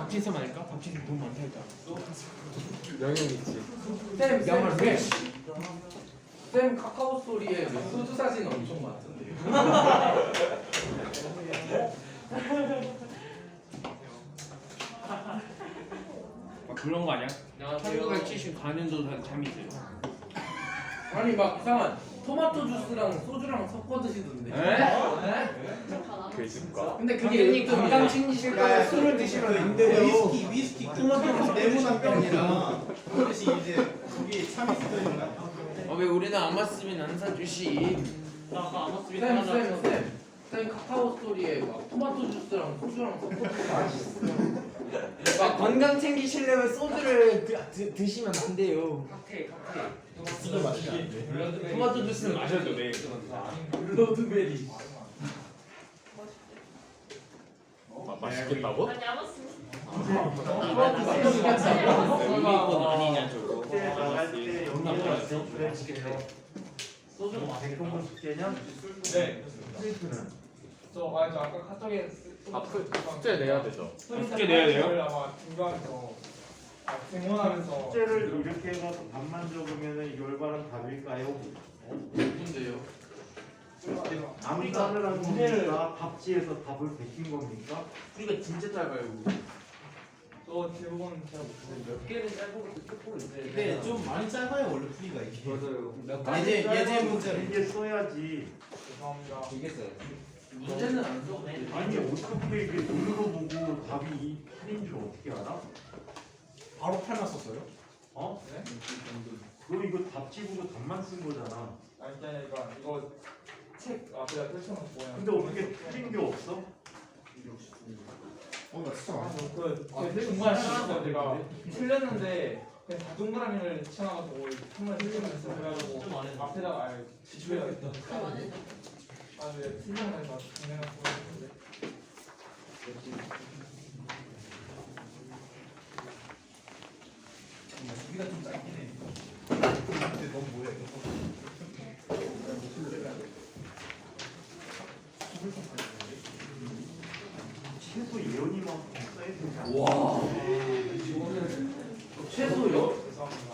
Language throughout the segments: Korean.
박지샘 아닐까? 박지샘 돈 많다 했잖아. 영영 있지. 쌤 카카오 스토리에 소주 사진 엄청 많던데. 그런 거 아니야? 안녕하세요. 1974년도 잠이세요. 아니 막 이상한 토마토 주스랑 소주랑 섞어 드시던데. 괴식가. 근데 그게 건강 챙기실까 술을 드시면 안 돼요. 위스키 토마토 레몬한 병이랑 그것이 이제 거기 참이 스토리인가? 왜 우리는 안 맞으면 안 사주시? 쌤 카카오 스토리에 막 토마토 주스랑 소주랑 섞어 막 건강 챙기시려면 소주를 드시면 안 돼요. 술을 마시면 안 돼. 토마토 주스는 마셔도 돼. 블러드베리. 맛있겠다고? 아니 안 왔습니다. 이건 아니냐 저거. 소주 맛있겠다. 숙제냐? 네. 프린트는? 저 아까 카톡에 숙제 내야 되죠. 숙제 내야 돼요? 아마 중간에서 등원하면서 숙제를 이렇게 해서 답만 적으면 이걸 바른 답일까요? 누군데요? 암산을 한 겁니까? 답지에서 답을 베낀 겁니까? 우리가 진짜 짧아요. 저 대부분 제가 못했는데 몇 개는 짧고 조금 있는데. 네, 좀 많이 짧아요 원래 풀이가 이게. 맞아요. 예제 문제. 이게 써야지. 죄송합니다. 이게 써요. 문제는 안 써. 아니 어떻게 이게 눈으로 보고 답이 이 8인 줄 어떻게 알아? 바로 8만 썼어요? 어? 네? 그럼 이거 답지 보고 답만 쓴 거잖아. 아니 그러니까 이거 책 앞에다 펼쳐놓고 그냥 근데 어떻게 틀린 게 없어? 나 진짜 많이 썼어. 그 중간에 시켰어요 제가 틀렸는데 그냥 다 동그라미를 치워가지고 정말 틀리면서 그래가지고 앞에다가 아예 지출해야겠다. 아네 틀리면서 그냥 보냈는데 우리가 좀 짧긴 해. 근데 너무 뭐야 이거. 최소 예언이만큼 써야 되지 않아? 와. 최소요? 죄송합니다.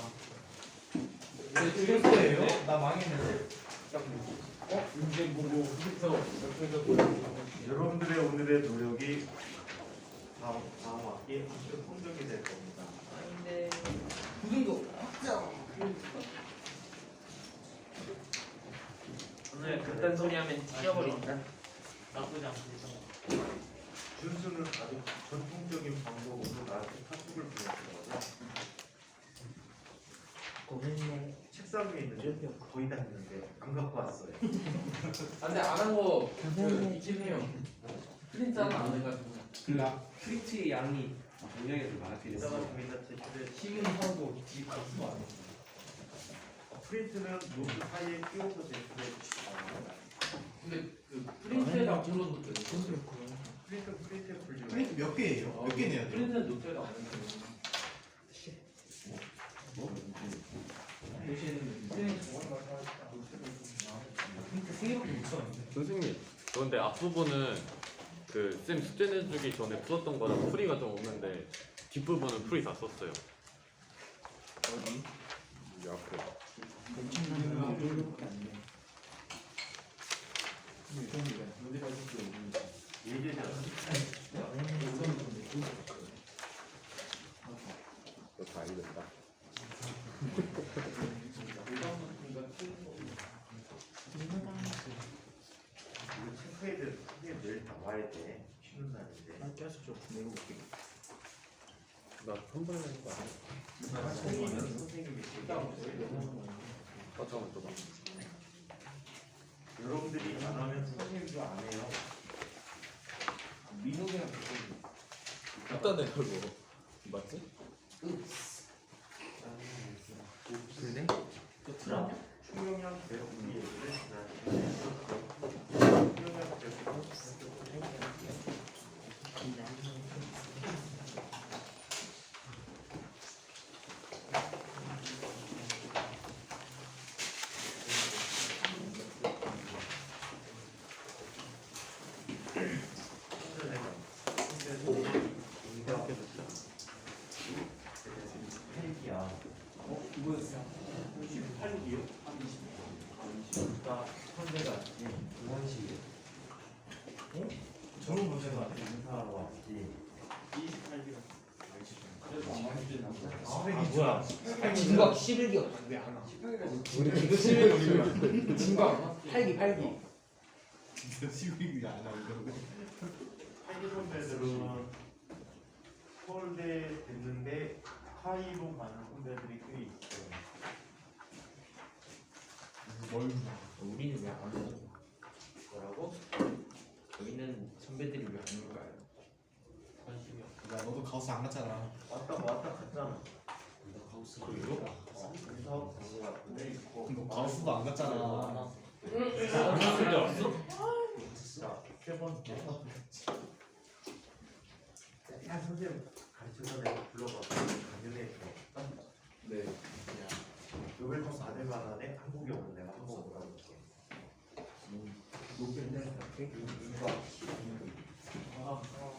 최소예요? 나 망했는데. 인생 보고 여러분들의 오늘의 노력이 다음 학기에 아주 성적이 될 겁니다. 오늘 그딴 소리 하면 찢어버린다. 나쁘지 않습니다. 준수는 아주 전통적인 방법으로 나한테 카톡을 보냈거든. 고맙네. 책상 위에 있는데 거의 다 했는데 안 갖고 왔어요. 안돼 안 한 거 있긴 해요. 프린트는 안 해가지고. 글라. 프린트의 양이 굉장히 좀 많게 이따가 좀 이따 제출해. 시윤 하고 이 박수 안 해. 프린트는 노트 사이에 끼워서 제출해 주시기 바랍니다. 근데 그 프린트에다 불러도 돼. 프린트에 풀지 프린트 몇 개예요? 몇 개 내야 돼요? 프린트는 노트에다 안 해. 선생님 저번 말씀하셨다. 프린트 3개밖에 못 썼는데. 선생님, 그런데 앞부분은 그 쌤 숙제 내주기 전에 풀었던 거랑 풀이가 좀 없는데 뒷부분은 풀이 다 썼어요. 어디? 여기 앞에. 예제잖아. 이거 다 알겠다. 이거 체크해야 선생님 내일 다 와야 돼. 쉬는 날인데. 깨서 좀 내고 올게. 나한 번에 하는 거 아니야? 선생님이 잠깐만 좀. 여러분들이 안 하면 선생님도 안 해요. 민호이랑 일단 내가 뭐 맞지? 그래? 충격량 배우기 얘기를 충격량 배우기 이렇게 됐죠. 뭐야? 진각 11기 왜안 와? 우리 기도 11기 진각 8기. 시국이 안 나오는데. 팔기 선배들은 서울대 됐는데 카이로 가는 선배들이 꽤 있어요. 우리는 왜 안 와? 뭐라고? 저희는 선배들이 왜 안 올까요? 관심이 없어. 야 너도 가우스 안 갔잖아. 왔다 갔잖아. 그리고 의사 본거 같은데 너 가우스도 안 갔잖아. 자, 세 번째. 야, 선생님 가르쳐서 내가 불러봤어. 작년에 들었다. 네. 노벨상 받을 만한에 한국에 오면 내가 한번 물어볼게.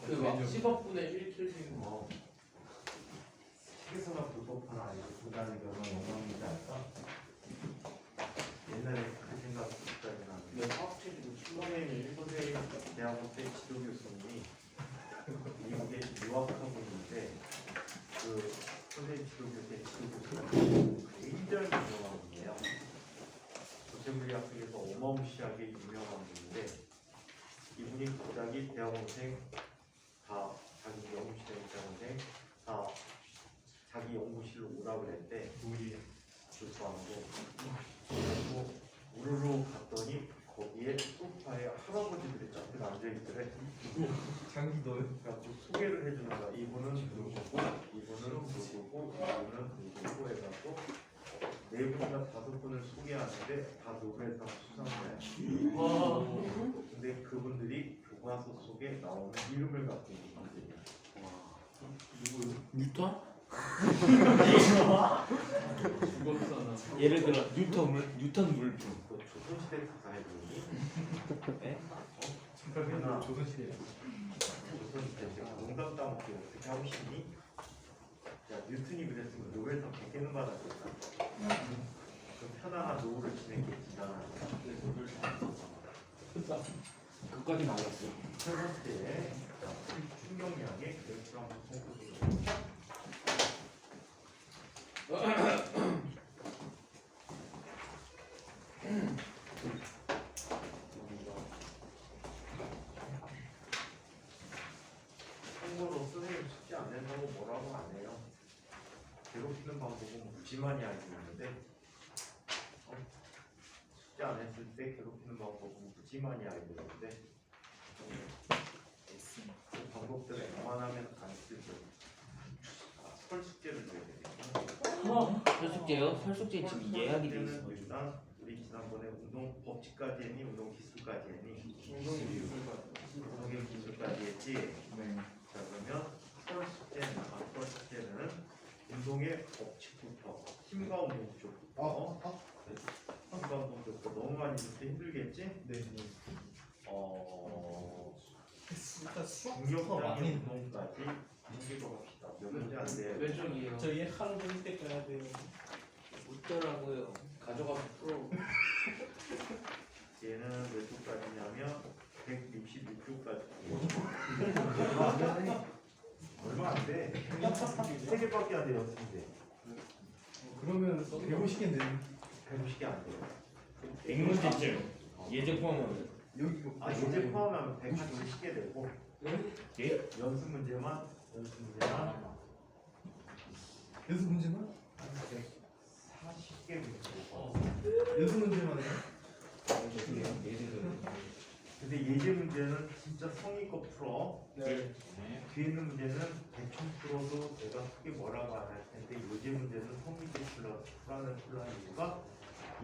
그막 10억분의 1 킬링 뭐 책에서나 불법한 아니고 불가는 경우가 영광이지 않을까? 옛날에 그 생각까지 나는데 선생님이 대학원 때 지도 교수님이 미국에 유학하고 있는데 그 선생님 지도 교수의 지도 교수가 굉장히 유명한 분이에요. 조체물리학 쪽에서 어마무시하게 유명한 분인데 이분이 갑자기 대학원생 다 자기 연구실에 대학원생 다 자기 연구실로 오라 그랬대. 교수하고 그리고 우르르 갔더니 거기에 소파에 할아버지들이 쫙 앉아있더래. 장기도요? 그래갖고 소개를 해주는 거야. 이분은 누구고, 이분은 누구고, 이분은 누구고 해갖고 네 분이나 다섯 분을 소개하는데 다 노벨상 수상자야. 근데 그분들이 교과서 속에 나오는 이름을 갖고 있는 분들이야. 누구요? 뉴턴? 죽었잖아. 예를 들어 뉴턴 물품. 그 조선시대 사상의 분이 네? 그러나 조선시대. 조선시대 제가 농담 따먹기 어떻게 하고 싶니? 야 뉴턴이 그랬으면 노벨상 100개는 받았겠다. 그 편안한 노후를 지냈겠지 나는. 그까지 나왔어요. 세 번째 충격량의 그래프를 한번 써보도록. 참고로 선생님 숙제 안 낸다고 뭐라고 안 해요. 괴롭히는 방법은 무지만이 알고 있는데 숙제 안 했을 때 괴롭히는 방법은 무지만이 알고 있는데 그 방법들을 웬만하면 안 쓰죠. 설 숙제를 줘야 되겠죠. 설숙제요? 설숙제 지금 예약이 돼 있어. 일단 우리 지난번에 운동 법칙까지 했니? 운동 기술까지 했니? 운동의 기술까지 했지? 네. 자 그러면 설 숙제는 운동의 법칙부터 힘과 운동 쪽부터 힘과 운동 쪽부터 너무 많이 듣기 힘들겠지? 네. 일단 수학부터 중력적인 많이. 운동까지 문제로 갑시다. 몇 문제 안 돼요. 몇 종이에요? 저희 하루 종일 때 가야 돼요. 웃더라고요. 가져가서 풀어. 얘는 몇 쪽까지냐면 166쪽까지. 얼마 안 돼. 3개밖에 안 돼요, 3개. 그러면 150개인데 150개 안 돼요. 100문제쯤 예제 포함하면. 여기 아, 예제 포함하면 140개 되고. 예? 연습 문제만 연습 문제만? 140개 문제고. 연습 문제만 해요? 근데 예제 문제는 진짜 성의껏 풀어. 네. 뒤에 있는 문제는 대충 풀어도 내가 크게 뭐라고 안 할 텐데 예제 문제는 성의껏 풀라는 이유가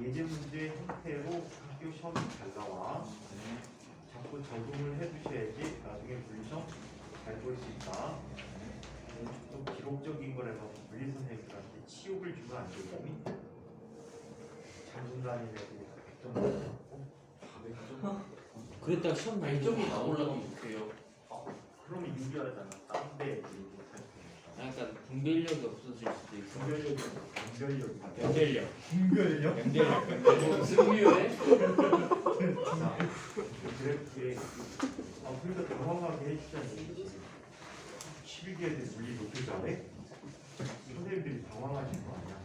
예제 문제 형태로 학교 시험이 잘 나와. 자꾸 적응을 해두셔야지 나중에 물리시험 잘 볼 수 있다. 좀 기록적인 거라서 물리 선생님들한테 치욕을 주면 안 되겠니? 장순단이라고 100점 맞고 100점? 그랬다가 시험 많이 100점이 나오려면 못해요. 그러면 유리하잖아. 다른 데 못할 테니까. 약간 분별력이 없어질 수도 있고. 분별력이 연별력. 분별력? 연별력. 승리회? 자, 그래프에 그러니까 정확하게 해주자니 11개에 대해 물리 높이 잘해? 선생님들이 당황하신 거 아니야?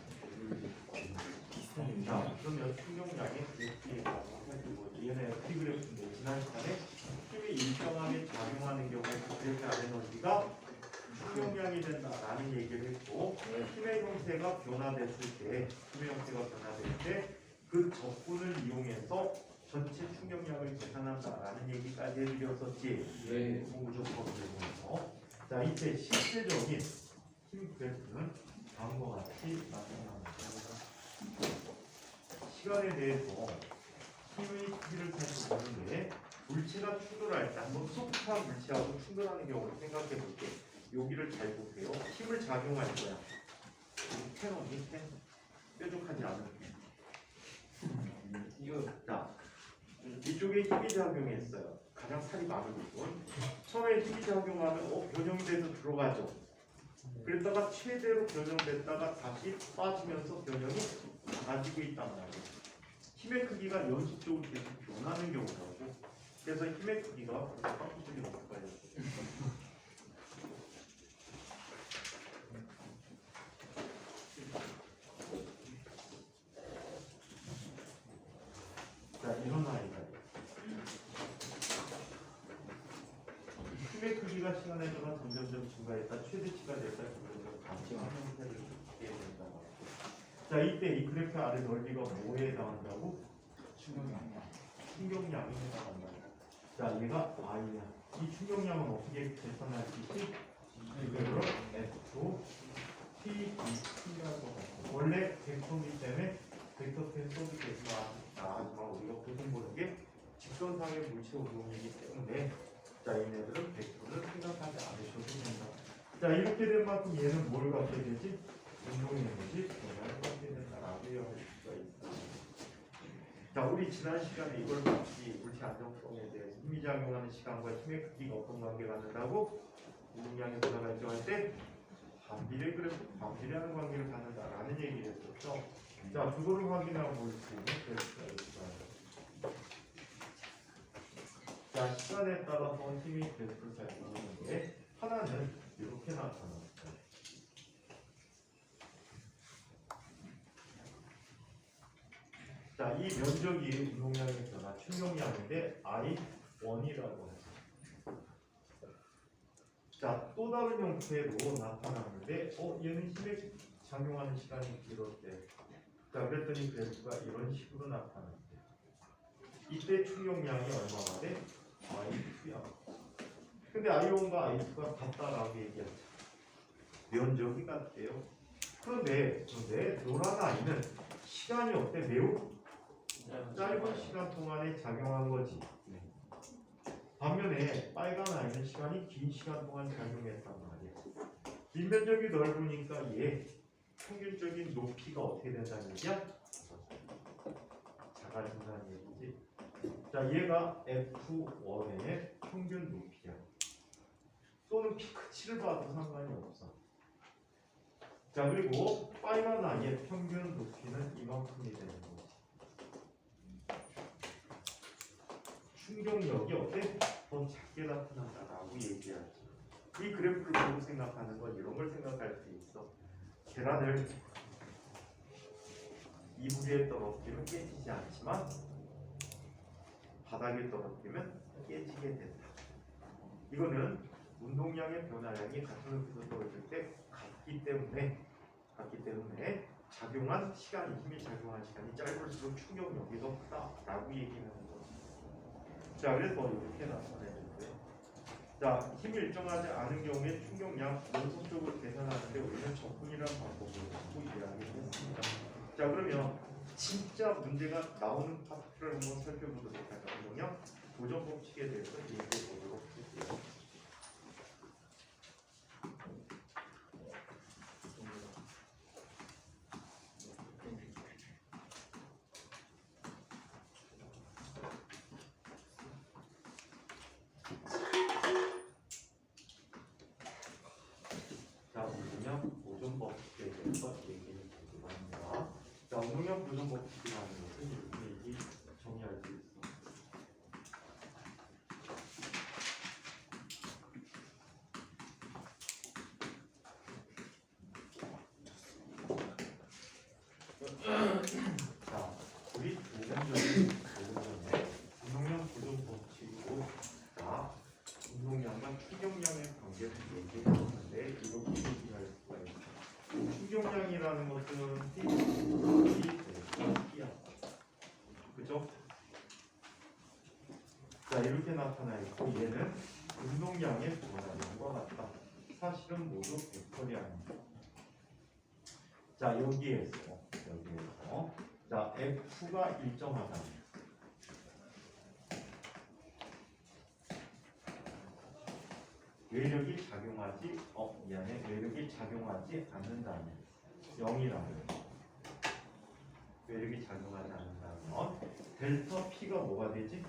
자, 그러면 충격량의 얘는 F그래프인데 지난 시간에 힘이 일정하게 작용하는 경우에 그 그래프 아래 넓이가 충격량이 된다라는 얘기를 했고 힘의 형태가 변화됐을 때 그 적분을 이용해서 전체 충격량을 계산한다라는 얘기까지 해드렸었지. 네. 무조건을 이용해서. 자, 이때 실제적인 힘 그래프는 다음과 같이 나타납니다. 시간에 대해서 힘의 크기를 살펴보는데 물체가 충돌할 때 한번 소프트한 물체하고 충돌하는 경우를 생각해 볼게. 여기를 잘 보세요. 힘을 작용할 거야. 캐논이 뾰족하지 않은 이거 자 이쪽에 힘이 작용했어요. 가장 살이 많은 부분. 처음에 힘이 작용하면 변형이 돼서 들어가죠. 그랬다가 최대로 변형됐다가 다시 빠지면서 변형이 작아지고 있단 말이에요. 힘의 크기가 연속적으로 계속 변하는 경우라고. 그래서 힘의 크기가 깜빡이들이 어떨까요? 자, 이런 아이가 힘의 크기가 시간에 따라 점점점 증가했다. 최대치가 됐다. 점점점 감소한 형태를 갖게 된다. 자, 이때 이 그래프 아래 넓이가 뭐에 해당한다고? 충격량이 해당한다. 자, 얘가 I야. 이 충격량은 어떻게 계산할 수 있지? 이거를 F, T, T라고 하고 원래 벡터이기 때문에 벡터 펜 써도 하지만 우리가 보통 모르게 직선상의 물체 운동이기 때문에 자, 얘네들은 벡터를 생각하지 않으셔도 된다. 자, 이렇게 된 만큼 얘는 뭘 갖게 되지? 운동의 에너지 변화를 갖게 된다라고 이야기할 수가 있다. 자, 우리 지난 시간에 이걸 같이 물체 안정성에 대해서 힘이 작용하는 시간과 힘의 크기가 어떤 관계가 된다고? 운동량의 변화가 일정할 때 반비례 그래프, 반비례하는 관계를 갖는다라는 얘기를 했었죠. 자, 그거를 확인하고 볼 수 있는 그래프가 있어요. 자, 시간에 따라서 힘이 그래프를 잘 보는데 하나는 이렇게 나타납니다. 자, 이 면적이 운동량의 변화, 충격량인데 I1이라고 해요. 자, 또 다른 형태로 나타나는데 얘는 힘에 작용하는 시간이 길었대. 자, 그랬더니 그래프가 이런 식으로 나타났대. 이때 충격량이 얼마가 돼? I2야. 근데 I1과 I2가 같다라고 얘기하죠. 면적이 같대요. 그런데 노란 아이는 시간이 어때? 매우 짧은 시간 동안에 작용한 거지. 반면에 빨간 아이는 시간이 긴 시간 동안 작용했단 말이야. 인면적이 넓으니까 얘 평균적인 높이가 어떻게 된다는 얘기야? 작아진다는 얘기지. 자, 얘가 F1의 평균 높이야. 또는 피크치를 봐도 상관이 없어. 자, 그리고 빨간 아이의 평균 높이는 이만큼이 되는 거지. 충격력이 어때? 더 작게 나타난다라고 얘기하지. 이 그래프를 보고 생각하는 건 이런 걸 생각할 수 있어. 계란을 이불 위에 떨어뜨리면 깨지지 않지만 바닥에 떨어뜨리면 깨지게 된다. 이거는 운동량의 변화량이 같은 높이에서 떨어질 때 같기 때문에 작용한 시간이, 힘이 작용한 시간이 짧을수록 충격력이 더 크다라고 얘기하는 거죠. 자, 그래서 이렇게 나타내는데, 자, 힘이 일정하지 않은 경우에 충격량 연속적으로 계산하는데 우리는 적분이라는 방법을 갖고 이야기를 했습니다. 자, 그러면 진짜 문제가 나오는 파트를 한번 살펴보도록 하겠습니다. 보존 법칙에 대해서 얘기해 보도록 할게요. 자, 운동량 보존 법칙에 대해서 얘기를 보도록 합니다. 자, 운동량 보존 법칙이라는 것은 이렇게 얘기 정의할 수 있어. 자, 우리 조금 전에 운동량 보존 법칙으로 자, 운동량과 추경량의 관계를 얘기했었는데 이렇게 얘기할 수가 있어요. 추경량이라는 것은 T야. 그죠? 자, 이렇게 나타나 있고 얘는 운동량의 변화량과 같다. 사실은 모두 벡터량입니다. 자, 여기에서 자, F가 일정하다. 외력이 작용하지 외력이 작용하지 않는다면 0이라면 외력이 작용하지 않는다면 델타 P가 뭐가 되지?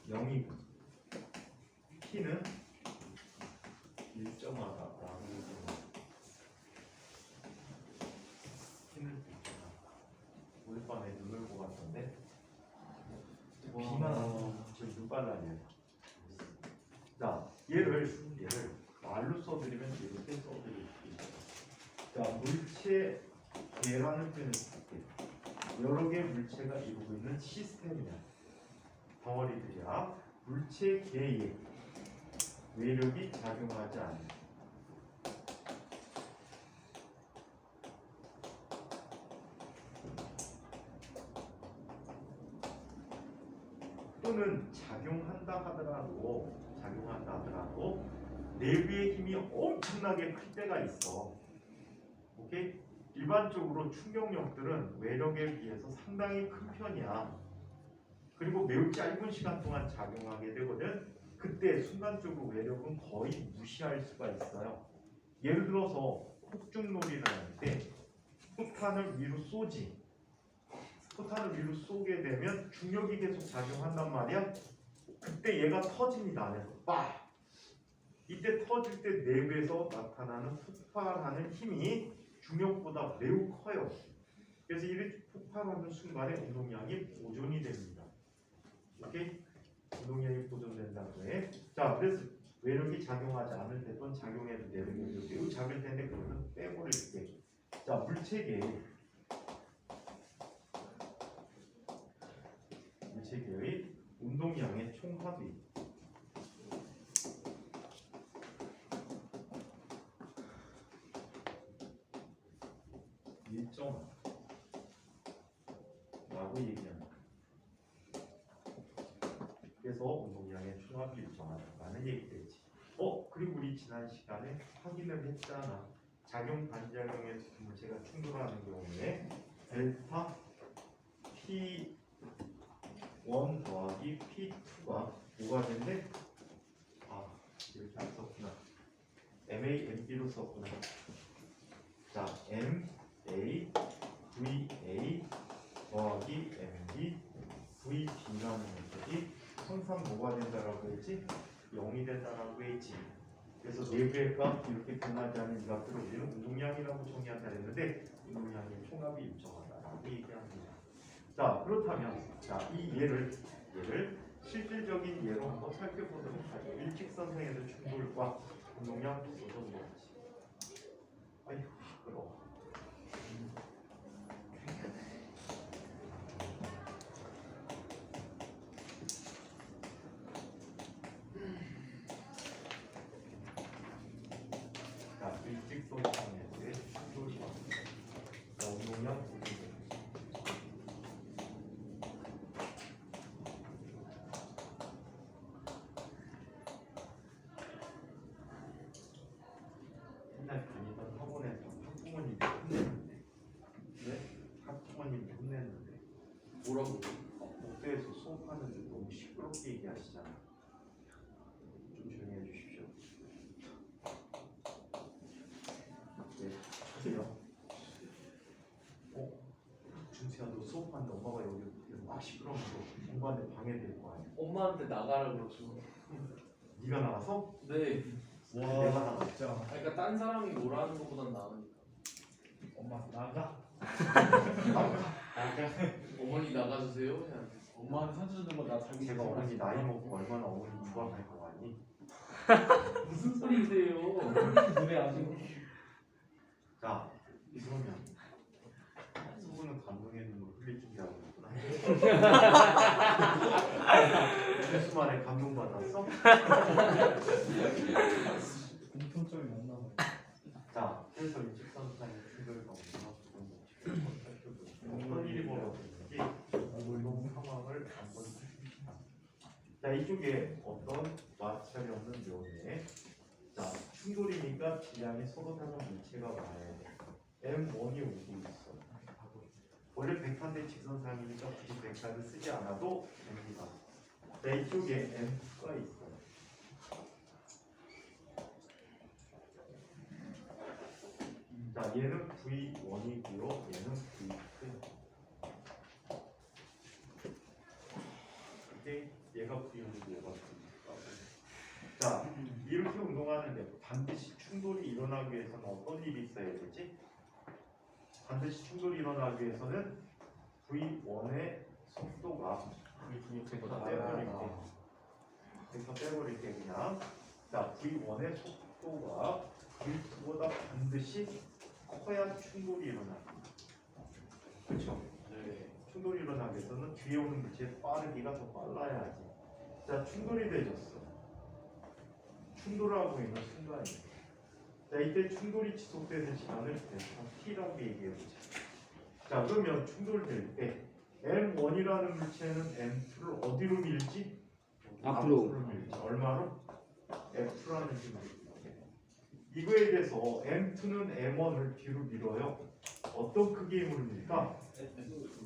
0이고 P는 일정하다라고 얘기합니다. P는 일정하다. 오늘 밤에 눈을 보고 왔던데 비만 와서 지금 눈발라내요. 자, 얘를 말로 써드리면 이렇게 써드릴게요. 자, 물체 개라는 표현을 쓸게요. 여러 개의 물체가 이루고 있는 시스템이야. 덩어리들이야. 물체 개에 외력이 작용하지 않는. 또는 작용한다 하더라도 내부의 힘이 엄청나게 클 때가 있어. 오케이? 일반적으로 충격력들은 외력에 비해서 상당히 큰 편이야. 그리고 매우 짧은 시간 동안 작용하게 되거든. 그때 순간적으로 외력은 거의 무시할 수가 있어요. 예를 들어서 폭죽놀이를 할 때 포탄을 위로 쏘지. 포탄을 위로 쏘게 되면 중력이 계속 작용한단 말이야. 그때 얘가 터집니다. 안에서 빡! 이때 터질 때 내부에서 나타나는 폭발하는 힘이 중력보다 매우 커요. 그래서 이렇게 폭발하는 순간에 운동량이 보존이 됩니다. 오케이? 운동량이 보존된다고 해. 자, 그래서 외력이 작용하지 않을 때 또는 작용해도 내력이 매우 작을 텐데 그거는 빼버릴게. 자, 물체계의 운동량의 총합이 일정하다라고 얘기합니다. 그래서 운동량의 총합이 일정하다라는 얘기 되지. 그리고 우리 지난 시간에 확인을 했잖아. 작용 반작용에서 물체가 충돌하는 경우에 델타 P1 더하기 P2가 뭐가 된대? 이렇게 안 썼구나. MAMB로 썼구나. 자, MA VA 더하기 MB VB라는 것들이 항상 뭐가 된다라고 했지? 0이 된다라고 했지. 그래서 내부의 값 이렇게 변하지 않는 이 값들을 우리는 운동량이라고 정의한다 했는데 운동량의 총합이 일정하다라고 얘기합니다. 자, 그렇다면 이 예를 실질적인 예로 한번 살펴보도록 하죠. 일직선상에서 충돌과 운동량 보존 법칙. 아이고 시끄러워. 자, 일직선상에서의 충돌과 운동량 보존 법칙. 다니던 학원에서 학부모님이 혼냈는데 학부모님이 혼냈는데 뭐라고? 복도에서 수업하는데 너무 시끄럽게 얘기하시잖아. 좀 조용히 해주십시오. 네, 하세요. 준수야 너 수업하는데 엄마가 여기 막 시끄러워서 공부하는데 방해될 거 아니야. 엄마한테 나가라 그러죠. 네가 나가서? 네. 내가 나가. 진짜. 그러니까 딴 사람이 뭐라는 것보단 나으니까. 엄마 나가. 어머니 나가주세요. 그냥. 엄마한테 상처 주는 거나 자기 제가 어머니 나이 먹고 얼마나 어머니 유감할 거 아니? 무슨 소리세요? 노래 아시고. 자, 그러면 최수만에 감동받았어? 공통점이 없나 봐요. 자, 그래서 일직선상의 충돌 경우나 어떤 일이 벌어지는지 운동 상황을 한번 봅시다. 자, 이쪽에 어떤 마찰이 없는 묘에 자, 충돌이니까 질량이 서로 다른 물체가 와야 돼. M1이 오고 있어. 원래 백탄대 직선상이니까 굳이 백탄을 쓰지 않아도 됩니다. 자, 이쪽에 M2가 있어. 자, 얘는 V1이고요. 얘는 V2. 이게 얘가 V1이고 얘가 V2. 자, 이렇게 운동하는데 반드시 충돌이 일어나기 위해서는 어떤 일이 있어야 되지? 반드시 충돌이 일어나기 위해서는 V1의 속도가 떼버릴게. 그래서 떼버릴게 그냥. 자, V1의 속도가 V2보다 반드시 커야 충돌이 일어나. 그렇죠? 네. 충돌이 일어나기 위해서는 뒤에 오는 물체의 빠르기가 더 빨라야지. 자, 충돌이 되졌어. 충돌하고 있는 순간이에요. 자, 이때 충돌이 지속되는 시간을 T라고 얘기해보자. 자, 그러면 충돌될 때 M1이라는 물체는 M2를 어디로 밀지? 앞으로 밀지. 얼마로? F라는 식으로 밀지. 이거에 대해서 M2는 M1을 뒤로 밀어요. 어떤 크기의 힘으로 밀까?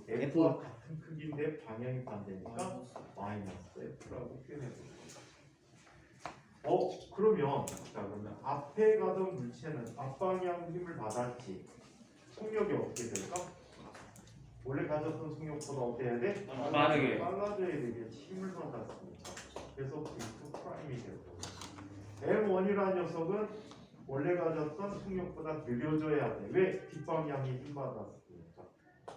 F와 같은 크기인데 방향이 반대니까 마이너스 F라고 표현해볼게요. 그러면 자, 그러면 앞에 가던 물체는 앞방향 힘을 받았지. 속력이 어떻게 될까? 원래 가졌던 속력보다 어때야 돼? 빠르게. 빨라져야 되겠지. 힘을 받았으니까. 그래서 V2 프라임이 되고. M1이라는 녀석은 원래 가졌던 속력보다 느려져야 돼. 왜? 뒷방향이 힘 받았으니까.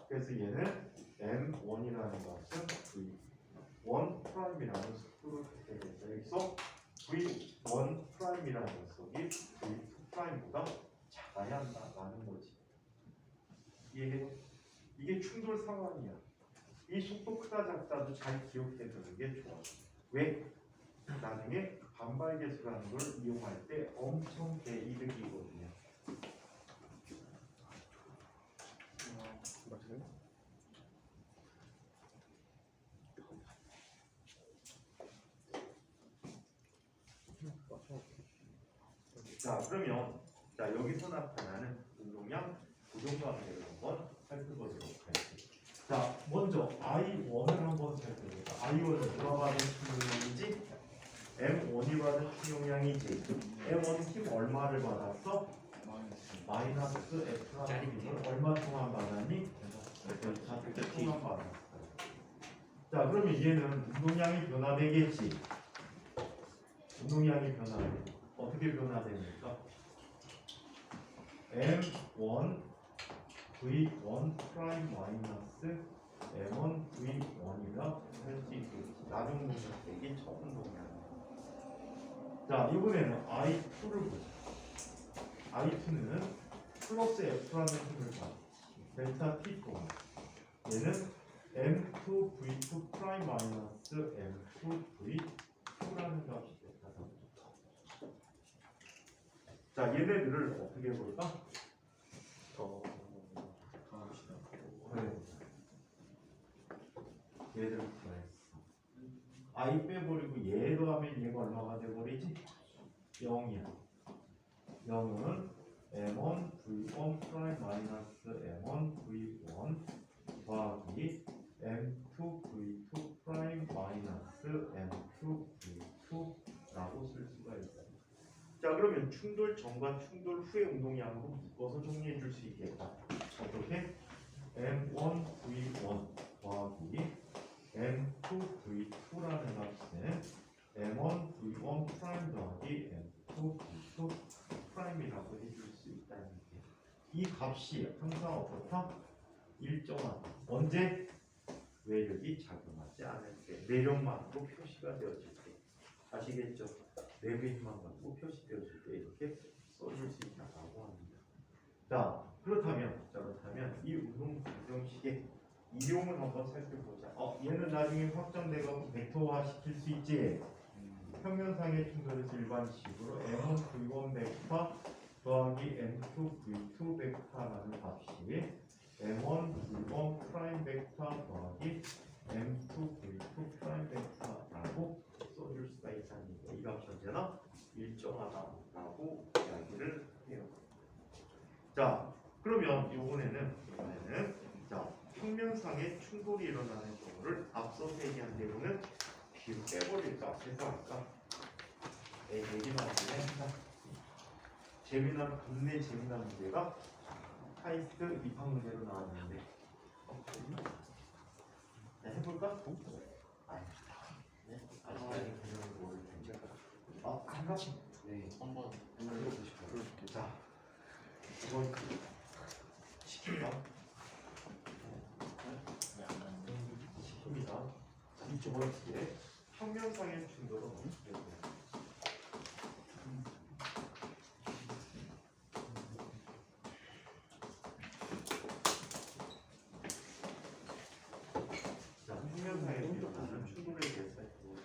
그래서 얘는 M1이라는 것은 V1 프라임이라는 속도를 갖게 되죠. 여기서 V1 프라임이라는 녀석이 V2 프라임보다 작아야 한다라는 거지. 이해해? 이게 충돌 상황이야. 이 속도 크다 작다도 잘 기억해 두는 게 좋아. 왜? 나중에 반발 계수라는 걸 이용할 때 엄청 대이득이거든요. 자, 그러면 자, 여기서 나타나는 운동량 고정관계를 한번 살펴보도록 할게요. 자, 먼저 I1을 한번 살펴볼까? I1은 누가 받은 충용량이지? M1이 받은 충용량이지. M1 힘 얼마를 받았어? 마이너스 F라는 힘을 얼마 동안 받았니? 델타 T 동안 받았어. 자, 그러면 얘는 운동량이 변화되겠지. 운동량이 변화돼. 어떻게 변화됩니까? M1 V1 프라임 마이너스 M1 V1이라 할 수 있겠지. 나중 동작 대기 처음 동작. 자, 이번에는 I2를 보자. I2는 플러스 F라는 힘을 받지. 델타 T 동안. 얘는 M2 V2 프라임 마이너스 M2 V2라는 값이 됐다. 자, 얘네들을 어떻게 볼까? 얘들을 구했어. I 빼버리고 얘 더하면 얘가 얼마가 돼버리지? 0이야. 0은 M1 V1 프라임 마이너스 M1 V1 더하기 M2 V2 프라임 마이너스 M2 V2라고 쓸 수가 있어요. 자, 그러면 충돌 전과 충돌 후의 운동량으로 묶어서 정리해 줄 수 있겠다. 어떻게? M1 V1 더하기 M2 V2라는 값은 M1 V1 프라임 더하기 M2 V2 프라임이라고 해줄 수 있다는 게. 이 값이 항상 어떻다? 일정하다. 언제? 외력이 작용하지 않을 때. 내력만으로 표시가 되어질 때. 아시겠죠? 내부의 힘만 갖고 표시되어질 때 이렇게 써줄 수 있다고 합니다. 자, 그렇다면 이 운동 방정식의 이 이용을 한번 살펴보자. 얘는 나중에 확장돼가지고 벡터화 시킬 수 있지. 평면상의 충돌에서 일반식으로 M1 V1 벡터 더하기 M2 V2 벡터라는 값이 M1 V1 프라임 벡터 더하기 M2 V2 프라임 벡터라고 써줄 수가 있다는 거. 이 값이 언제나 일정하다라고 이야기를 해요. 자, 그러면 이번에는 자, 평면상의 충돌이 일어나는 경우를 앞서서 얘기한 대로는 뒤로 빼버릴까? 해서 할까? 얘기만 하면 재미난 겁내 재미난 문제가 카이스트 입학 문제로 나왔는데 해볼까? 네? 아직까지 그냥 모를 텐데 한가? 네, 한번 해보시고 자, 이건 시킵니다. 시킵니다. 두 번째, 평면상의 충돌은 어떻게 돼요? 자, 평면상에 일어나는 충돌에 대해서 살펴보자.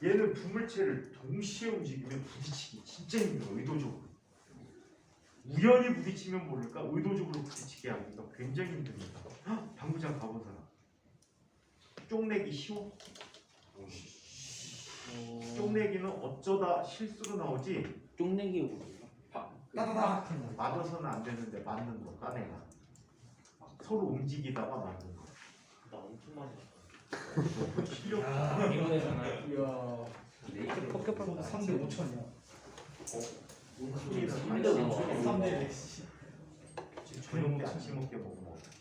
얘는 두 물체를 동시에 움직이면 부딪히기 진짜 힘들어, 의도적으로. 우연히 부딪히면 모를까 의도적으로 부딪히게 하니까 굉장히 힘듭니다. 당구장 가본 사람. 쪽내기 쉬워? 쪽내기는 어쩌다 실수로 나오지 쪽내기 따다닥. 맞아서는 안 되는데 맞는 거 까내가 서로 움직이다가 맞는 거. 나 엄청 많이 했어. 실력 이번에잖아요. 이야. 3대 5천이야. 소리는 삼대 아침 오천. 3대 100. 저녁 때 아침 먹게 먹으면 어떡해.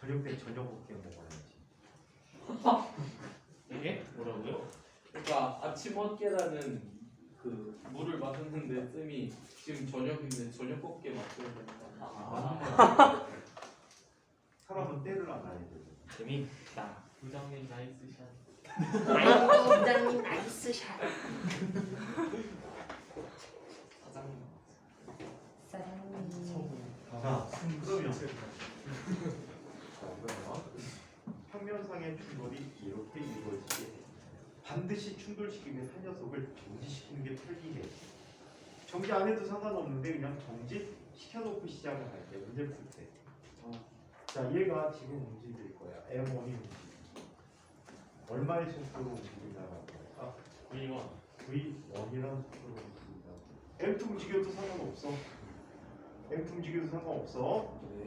저녁 때 저녁 먹게 먹어야지. 이게 뭐라고요? 그러니까 아침 어깨라는 그 물을 마셨는데 쌤이 지금 저녁인데 저녁 꺾게 맞춰야 된다. 사람은 때를 알아야 돼. 재밌다. 부장님 나이스 샷. 아이고 부장님 나이스 샷. 사장님. 사장님. 자, 그러면 평면상의 충돌이 이렇게 이루어지게 돼. 반드시 충돌시키면 한 녀석을 정지시키는 게 편리해. 정지 안 해도 상관없는데 그냥 정지시켜놓고 시작을 할 때, 문제를 풀 때. 자, 얘가 지금 움직일 거야. M1이 움직여. 얼마의 속도로 움직인다라고 할까? V1. V1이라는 속도로 움직인다. M2 움직여도 상관없어. M2 움직여도 상관없어.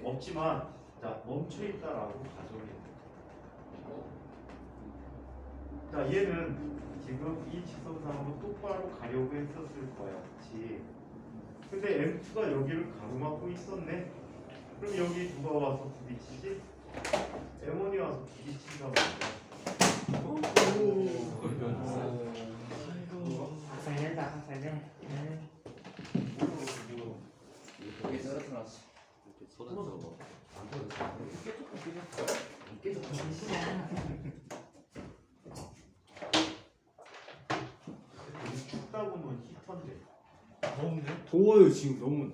없지만 자, 멈춰있다라고 가정해. 자, 얘는 지금 이 지선상으로 똑바로 가려고 했었을 거야. 그치? 근데 M2가 여기를 가로막고 있었네? 그럼 여기 누가 와서 부딪히지? M1이 와서 부딪힌다 말이야. 살려라 살려. 이게 떨어뜨렸어. 이렇게 쏟아져. 춥다고는 히터인데. 더운데? 더워요 지금 너무.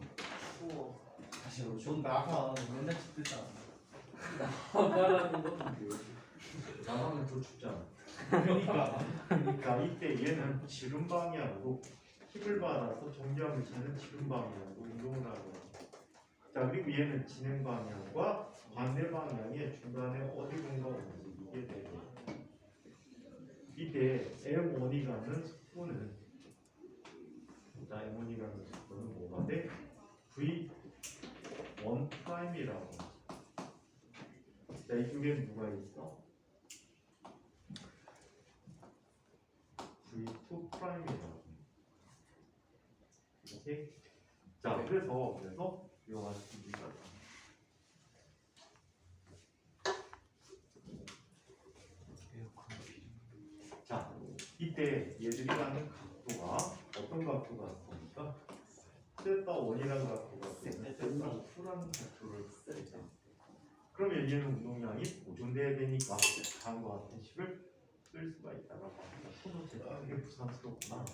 추워. 다시 좀 나가. 맨날 춥대잖아. 나가라는 건 나가면 더 춥잖아. 그러니까. 그러니까 이때 얘는 지름 방향으로 힘을 받아서 정지함을 찾는 지름 방향으로 운동을 하고. 자, 그리고 얘는 진행 방향과 반대 방향의 중간에 어디론가 움직이게 되고. 이때 M1이 가는 속도는 자, M1이 가는 속도는 뭐가 돼? V1 프라임이라고. 자, 이쪽엔 누가 있어? V2 프라임이라고. 이렇게. 자, 그래서 이와 같은 문제가 자, 이때 얘들이 가는 각도가 어떤 각도가 있습니까? 세타 1이라는 각도가 있고 세타 2라는 각도를 쓰자. 그러면 얘는 운동량이 보존돼야 되니까 다음과 같은 식을 쓸 수가 있다라고 합니다. 손을 제가 이게 부담스럽구나.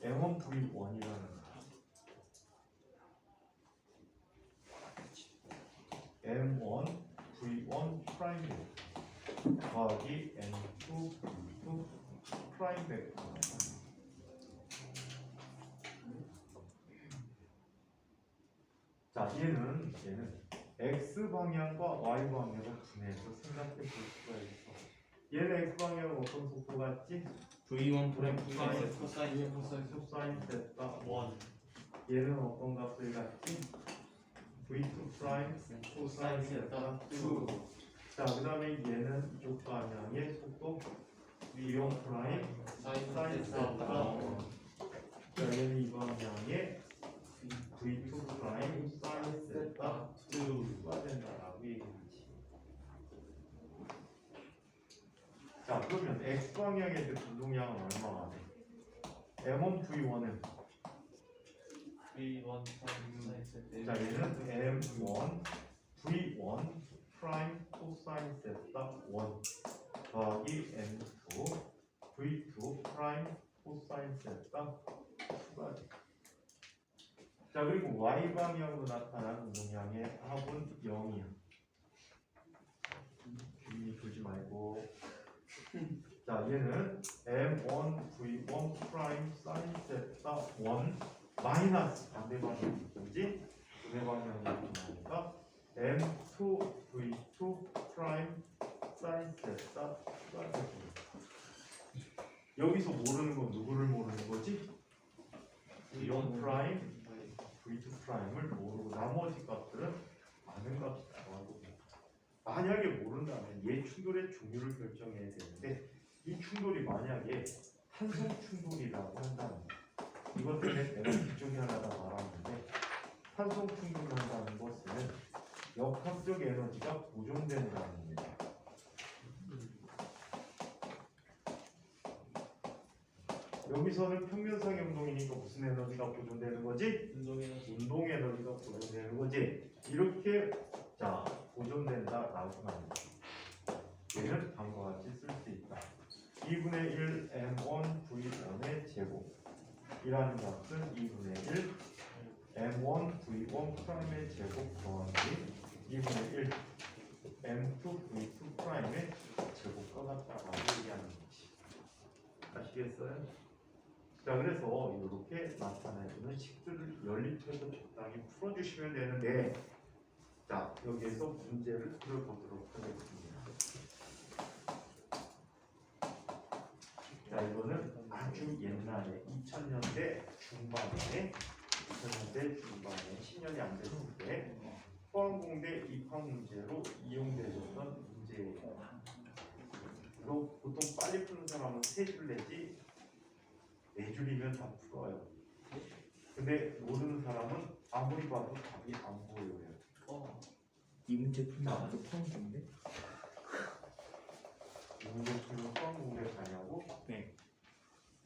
M1 V1이라는 M1 벡터. 자, 얘는 x 방향과 y 방향을 분해해서 생각해 볼 수가 있어. 얘는 x 방향은 어떤 속도 같지? V1 프라임 코사인 세타 1. 얘는 어떤 값을 갖지? V2 프라임 코사인 세타 2. 자, 그 다음에 얘는 이쪽 방향의 속도 V1 프라임 사인 세타 1. 자, 얘는 이 방향의 V2 프라임 사인 세타 2가 된다라고 얘기하지. 자, 그러면 x 방향의 운동량은 얼마가 돼? M1 V1은 V1 자, 얘는 M1 V1 프라임 코사인 세타 1 더하기 M2 V2 프라임 코사인 세타 2가 돼. 자, 그리고 y 방향으로 나타난 운동량의 합은 0이야. 주의 두지 말고. 자, 얘는 M1 V1 프라임 사인 세타 1 마이너스 반대 방향이 뭐지? 분해 방향이 나오니까 M2 V2 프라임 사인 세타 2가 됩니다. 여기서 모르는 건 누구를 모르는 거지? V1 프라임 V2 프라임을 모르고 나머지 값들은 아는 값이라고 하고, 만약에 모른다면 얘 충돌의 종류를 결정해야 되는데, 이 충돌이 만약에 한성 충돌이라고 한다면, 이것 때문에 내가 이쪽에 하나다 말았는데, 한성 충돌을 한다는 것은 역학적 에너지가 보존된다는 겁니다. 여기서는 평면상의 운동이니까 무슨 에너지가 보존되는 거지? 운동 에너지가 보존되는 거지. 이렇게 자 보존된다라고 합니다. 얘는 다음과 같이 쓸 수 있다. 2분의 1 m1 v1의 제곱 이라는 값은 2분의 1 m1 v1 프라임의 제곱 더하기 2분의 1 m2 v2 프라임의 제곱과 같다라고 얘기하는 거지. 아시겠어요? 자, 그래서 이렇게 나타내주는 식들을 연립해서 적당히 풀어주시면 되는데, 자, 여기에서 문제를 풀어보도록 하겠습니다. 자, 이거는 아주 옛날에 2000년대 중반에 10년이 안 됐을 때 포항공대 입학 문제로 이용되었던 문제예요. 그리고 보통 빨리 푸는 사람은 3줄 내지 4줄이면 다 풀어요. 근데 모르는 사람은 아무리 봐도 답이 안 보여요. 이 문제 풀면 아무도 포함인데? 이 문제 풀면 포항공대 가냐고? 네.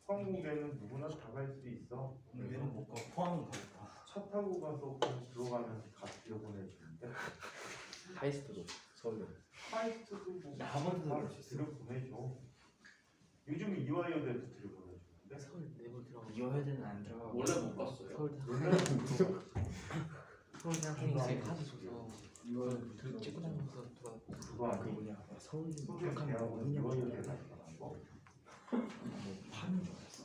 포항공대는 누구나 다 갈 수 있어. 우리는 못 가. 포함은 갈까? 차 타고 가서 그냥 들어가면서 같이 보내주는데 하이스트도 서울에. 하이스트도 뭐 한 번도 들어갈 수 있어. 들여보내줘. 요즘 이화여대도 들여보내주는데 서울 내부 들어가. 이화여대는 안 들어가. 원래 못 갔어요. 옛날에는 서울 대학생이 카드 줘서 이거 찍고 다니면서 누가 그거 그 아니고 뭐냐 서울 소재 대학교 대학은 어디냐고 이화여대 물어봤는데 나가는 거. 뭐 파는 줄 알았어.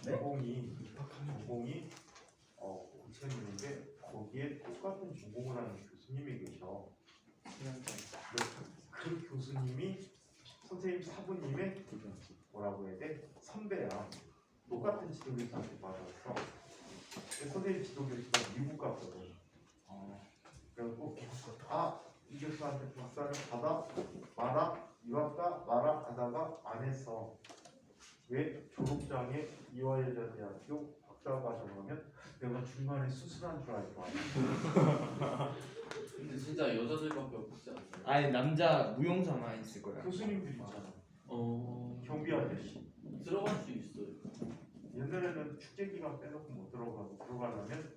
전공이 고체물인데 거기에 똑같은 전공을 하는 교수님이 계셔. 그 교수님이 선생님 사부님의 뭐라고 해야 돼? 선배야. 똑같은 지도교수한테 받았어. 근데 선생님 지도교수가 미국 갔거든. 그래갖고 이 교수한테 박사를 받아 마라 유학가 마라 하다가 안 했어. 왜? 졸업장에 이화여자대학교 박사과정하면 내가 중간에 수술한 줄 알고 근데 진짜 여자들밖에 없지 않나요? 아니 남자 무용사만 있을 거야. 교수님들 있잖아. 경비 아저씨. 들어갈 수 있어요. 옛날에는 축제 기간 빼놓고 못 들어가고 들어가려면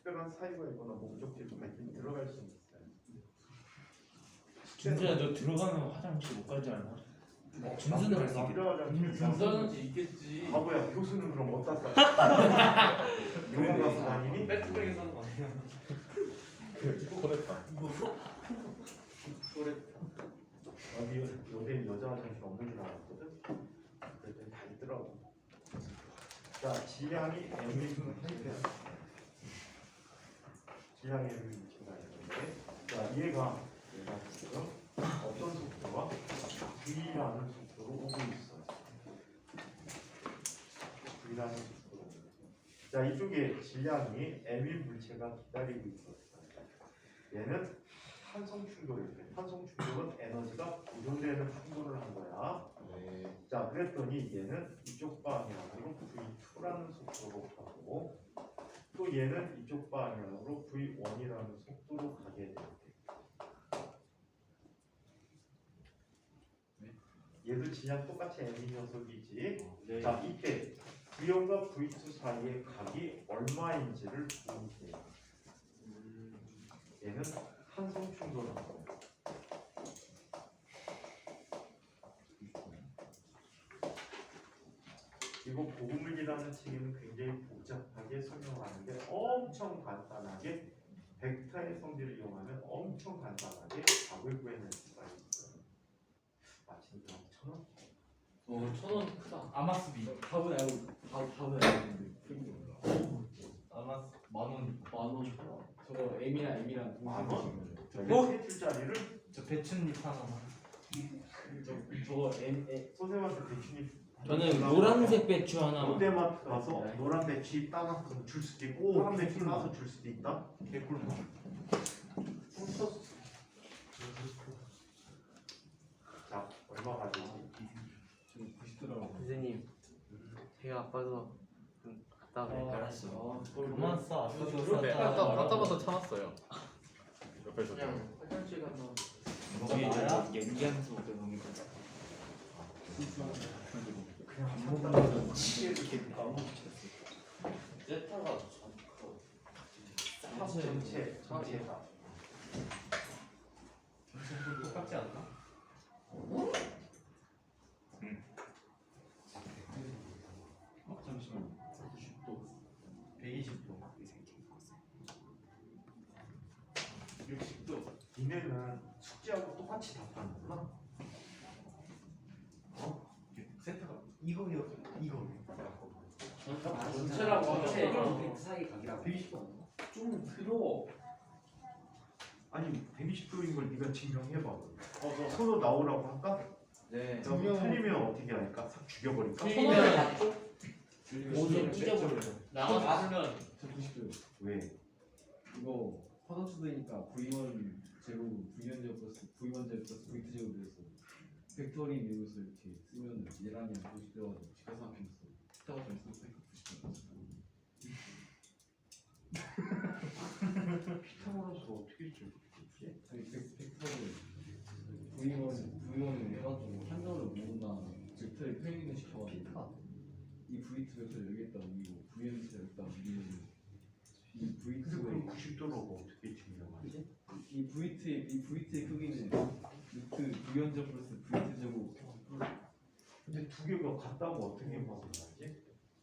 특별한 사유가 있거나 목적지 좀 있으면 들어갈 수 있어요. 준수야 너 들어가면 화장실 못 가지 않아? 준수는 갈 수 있겠다. 들어가자면 남자는 있겠지. 바보야. 교수는 그럼 어디다 싸? 영화 가서 다니니? 백투백에 사는 거 아니야? 그랬다. 어디 요새 여자 화장실 없는 줄 알았거든? 그랬더니 다 있더라고. 자, 질량이 m의 형태야. 질량이 m의 물체가 있는데, 자, 얘가 지금 어떤 속도가 v라는 속도로 오고 있어요. v라는 속도로. 자, 이쪽에 질량이 m의 물체가 기다리고 있었어요. 얘는 탄성 충돌일 때, 탄성 충돌은 에너지가 보존되는 충돌을 한 거야. 자, 그랬더니 얘는 이쪽 방향으로 V2라는 속도로 가고, 또 얘는 이쪽 방향으로 V1이라는 속도로 가게 될 때. 얘도 질량 똑같이 m이 녀석이지. 네. 자, 이때 V1과 V2 사이의 각이 얼마인지를 보면 돼요. 얘는 탄성 충돌을 하고. 이거 고분물이라는 책에는 굉장히 복잡하게 설명하는데 엄청 간단하게 벡터의 성질을 이용하면 엄청 간단하게 답을 구해낼 수가 있어요. 마침 1,000원? 1,000원 크다. 아마스비. 답은 알고 있는데. 아마스 만원. 만원 줘. 저거 M이랑 만 동시에 원? 주시면 돼요. 자, 이렇게 줄짜리를 저 배춘잎 하나만. 저거 M 선생님한테 대충 저는 노란색 배추 하나만. 롯데마트 가서 노란 배추 따놔서 줄 수도 있고 파란 배추 따서 줄 수도 있다. 개꿀맛. 자, 얼마 가지지? 지금 90도라고. 선생님, 제가 아빠도 갔다 올게요. 알았어. 그만 써. 아빠도 네, 쌌다. 갔다 와서 쳐놨어요. 옆에서. 그냥 화장실 갔나. 이거 나야? 연기하면서 먹는 거. 그냥 치에도 이렇게 세타가 전체다. 똑같지 않나? 잠시만. 120도. 60도. 니네는 숙제하고 똑같이 답하는구나. 세트가 이거요. 전체라고 하면 사이 각이라고. 120도. 좀 들어. 아니 120도인 걸 네가 증명해봐. 서로 나오라고 할까? 네. 그럼 틀리면 어떻게 할까? 싹 죽여버릴까? 틀리면 맞죠? 모두 찢어버려. 나가면 저 90도. 왜? 이거 화산수도니까 V1 제곱 V1 제곱 플러스 V1 제곱 플러스 V2 제곱 돼서 벡터리 미분수 이렇게 쓰면 얘랑이 90도가 직각삼각형했어. 스타가 좀 있으니까 90도. 피타고라스 어떻게 줄? 벡터를 V1을 해가지고 한 점으로 모은다. 벡터를 평행을 시켜가지고 이 V2 벡터를 여기에다 옮기고 V1 벡터를 여기다 옮기면 이 근데 그럼 V2의 90도로 어떻게 증명하지? 이 V2의 크기는 루트 V1 제곱 플러스 V2 제곱. 근데 두 개가 같다고 어떻게 벗어나지?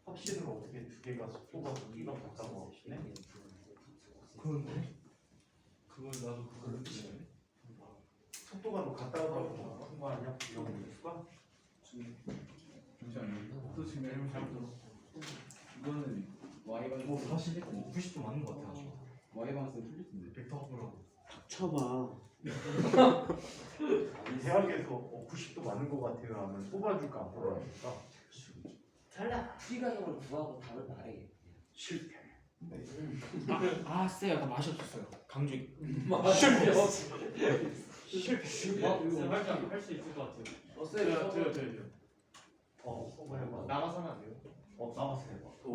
확신을 어떻게 두 개가 속도가 두 개가 같다고 확신해? 그런데? 그걸 나도 그걸 치. 속도가 더 같다고 하는 거 아니야? 이런 수가? 잠시만요. 또 증명해볼 수 있도록. 이거는 Y 방향. 뭐 사실 90도 맞는 것 같아. Y 방향은 틀릴 텐데. 벡터 합으로. 쳐봐. 대학에서 90도 맞는 것 같아요 하면 뽑아줄까 안 뽑아줄까? 탈락 추리과정을 구하고 답을 말해. 실패. 쎄요. 나 맛이 없었어요. 강주. 할수 있을 것 같아요. 돼요. 해봐. 나가서 하면 안 돼요? 나가서 해봐. 오.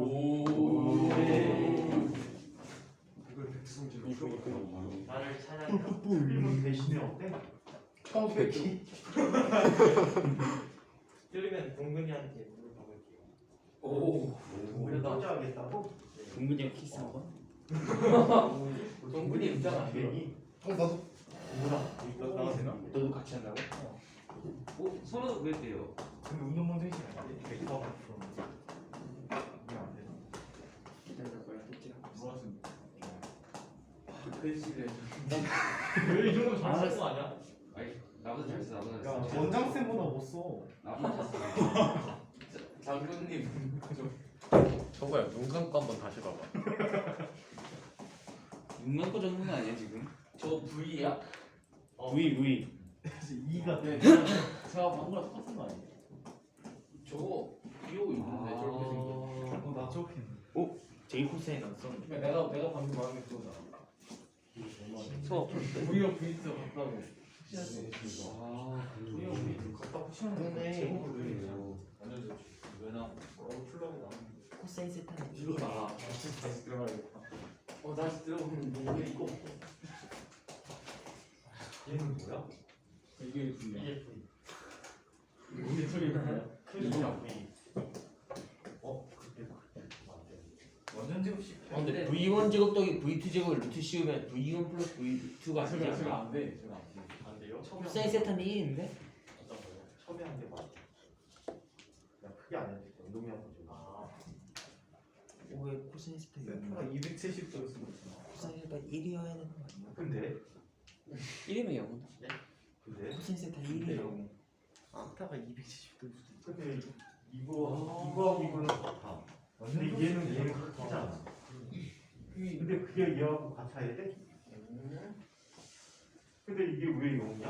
이걸 백성질로 나를 찬양해라. 틀리면 대신에 어때? 청백기. 틀리면 동근이한테 물어봐볼게요. 오. 우리 투자하겠다고? 동근이가 키스 한 번? 동근이 입장 안 괜히 나도. 뭐라? 나가도 되나? 너도 같이 한다고? 서로 왜 돼요? 근데 운동만 되지 않아? 벡터 앞으로. 이게 안 되나? 글씨를. 왜 이 정도 잘 쓸 거 아니야? 나보다 잘 써. 나보다 야 원장쌤보다 못 써. 나보다 잘 써. 장군님. 서구야 눈 감고 한번 다시 봐봐. 눈 감고 적는 거 아니야 지금? 저 V야? V. 이가 네, 제가 방금 거랑 똑같은 거 아니에요? 저거 이러고 있는데 저렇게 생겨. 나 저렇게 했네. 제이 코사인 안 썼는데. 그러니까 내가 방금 말한 게 그거잖아. 수업. V와 V2 같다고. V와 V 갖다 붙이면 그러네. 제목을 왜 이러냐고. 완전 좋지. 왜나? 풀라고 나왔는데. 코사인 세타는 이거 1이야. 나 다시 들어가야겠다. 다시 들어보면 이게 이거. 얘는 뭐야? 이게 V야. 이게 V. 이게 소리 뭐야? 크기야 V. 그때 완전 제곱식. 근데 V1 제곱 더하기 V2 제곱을 루트 씌우면 V1 플러스 V2가 제가 아니야. 안 돼. 제가 안 돼. 안 돼요? 코사인 세타는 1인데? 어떤 거요? 처음에 한 게 맞아. 그냥 크게 안 해도 돼. 운동량 보죠. 왜 코사인 세타 1? 세타가 270 들었으면 코사인 세타 1이어야 되는 거 아니야? 근데 1이면 0이다. 근데 코사인 세타 1이야. 세타가 270 들었어. 근데 이거하고 이거는 같아. 근데 얘는 크잖아. 근데 그게 얘하고 같아야 돼? 근데 이게 왜 0이야?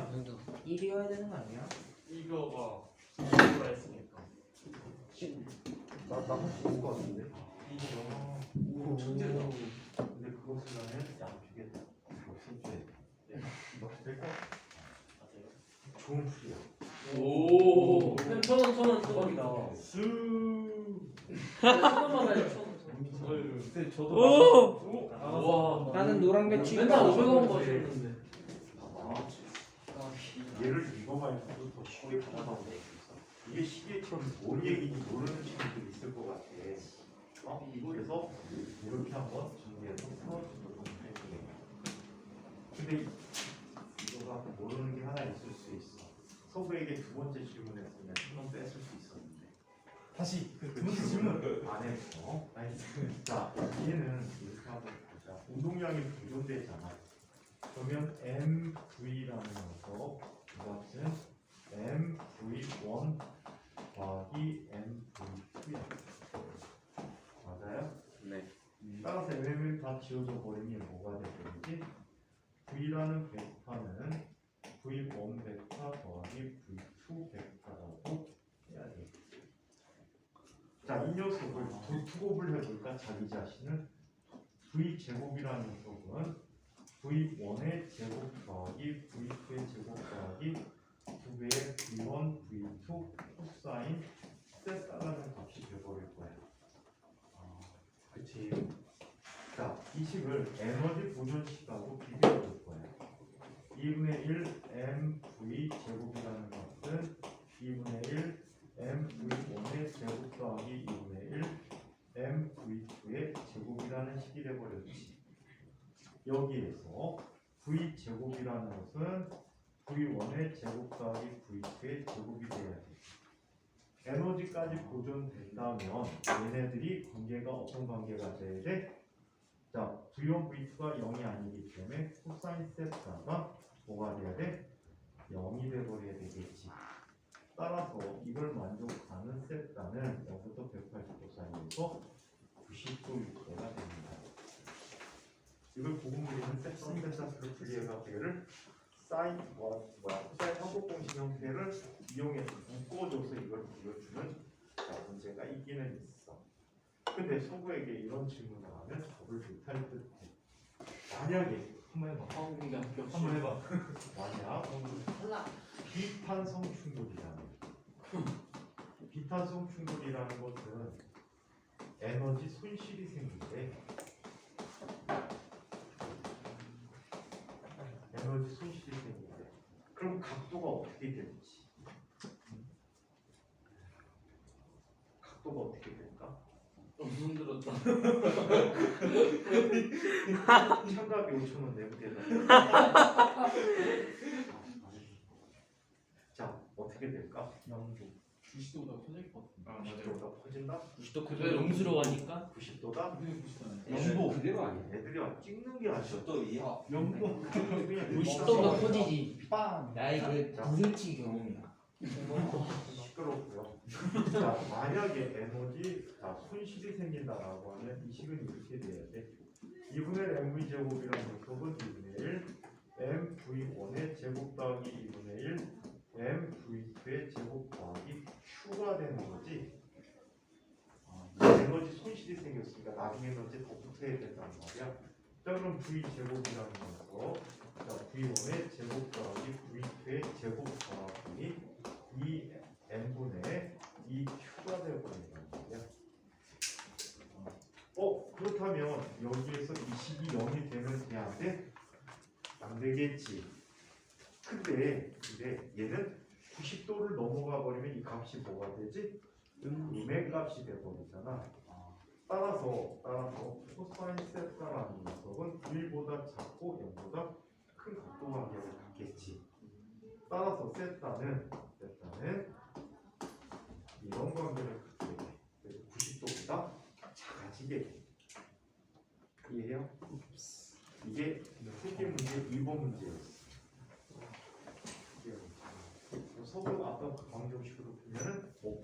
1이어야 되는 거 아니야? 이거가 이거가 했으니까. 나할 수 있을 것 같은데. 오, 천재다. 근데 그거 쓰려면 양쪽에 손재. 이렇게 될까? 맞아요. 좋은 풀이야. 오. 천원 대박이다. 천원만 해요. 천. 근데 저도 오! 와. 나는 노랑 배치. 맨날 500원 버셨는데. 봐봐. 얘를 이거 말고도 더 쉽게 받아나오고 있어. 이게 시계처럼 뭔 얘기인지 모르는 친구들 있을 것 같아. 그래서 이렇게 한번 준비해서 풀어주도록 할게요. 근데 이거가 모르는 게 하나 있을 수 있어. 서구에게 두 번째 질문했으면 한번 뺐을 수 있었는데. 다시 그 두 번째 질문. 안 했어. 자, 얘는 이렇게 한번 보자. 운동량이 부존되잖아. 그러면 MV라는 거, 그 값은 MV1 더하기 MV2야. 맞아요? 네. 따라서 MM을 다 지워져 버리면 뭐가 되겠지? V라는 벡터는 V1 벡터 더하기 V2 벡터라고 해야 돼. 자, 이 녀석을 투곱을 해볼까? 자기 자신을 V 제곱이라는 녀석은 V1의 제곱 더하기 V2의 제곱 더하기 2배의 V1, V2 코사인 세타라는 값이 되어버릴 거야. 그치. 자, 이 식을 에너지 보존식하고 비교해 볼 거야. 2분의 1 mv 제곱이라는 값은 2분의 1 mv1의 제곱 더하기 2분의 1 mv2의 제곱이라는 식이 되어버렸지. 여기에서 v 제곱이라는 것은 v1의 제곱 더하기 v2의 제곱이 돼야 돼. 에너지까지 보존된다면 얘네들이 관계가 어떤 관계가 돼야 돼? 자, v1, v2가 0이 아니기 때문에 코사인 세타가 뭐가 돼야 돼? 0이 돼버려야 되겠지. 따라서 이걸 만족하는 세타는 0부터 180도 사이에서 90도 육도가 됩니다. 이걸 고분무리는 세션 세타스로 분리해서 얘를 사인 코사인 한국 공식 형태를 이용해서 묶어줘서 이걸 보여주는 문제가 있기는 있어. 근데 서구에게 이런 질문을 하면 답을 못할 듯해. 만약에 한번 해봐. 한번 해봐. 만약 비탄성 충돌이라는 비탄성 충돌이라는 것은 에너지 손실이 생기는데 에너지 손실이 생기는데 그럼 각도가 어떻게 될지 각도가 어떻게 될까? 손 들었다. 참가비 5,000원 내고 대다. 자, 어떻게 될까? 양조. 90도보다 커질 것 같은데. 90도가 퍼진다? 90도 그대로 음수로 가니까 90도가? 그게 90도네. 영도. 그대로 아니야. 애들이 찍는 게 아니야. 또 이야. 영도. 90도보다 커지지. 빵. 야 이거 불솔직히 경험이야. 시끄럽고요. 자, 만약에 에너지 손실이 생긴다라고 하면 이 식은 이렇게 돼야 돼. 2분의 mv 제곱이라는 녀석은 2분의 1 mv1의 제곱 더하기 2분의 1 mv2의 제곱 더하기 q가 되는 거지. 에너지 손실이 생겼으니까 나중에 에너지 더 붙어야 된다는 말이야. 자, 그럼 v 제곱이라는 거, 자, v1의 제곱 더하기 v2의 제곱 더하기 이 n분의 이 q가 되어버린다는 말이야. 그렇다면 여기에서 이 식이 0이 되면 돼야 돼? 안 되겠지. 근데 얘는 90도를 넘어가 버리면 이 값이 뭐가 되지? 음의 값이 돼버리잖아. 따라서 코사인 세타라는 녀석은 1보다 작고 0보다 큰 각도 관계를 갖겠지. 따라서 세타는 이런 관계를 갖게 돼. 90도보다 작아지게 돼. 이해해요? 이게 세계 문제 1번 문제였어. 서울 아까 그 방정식으로 보면은 5%.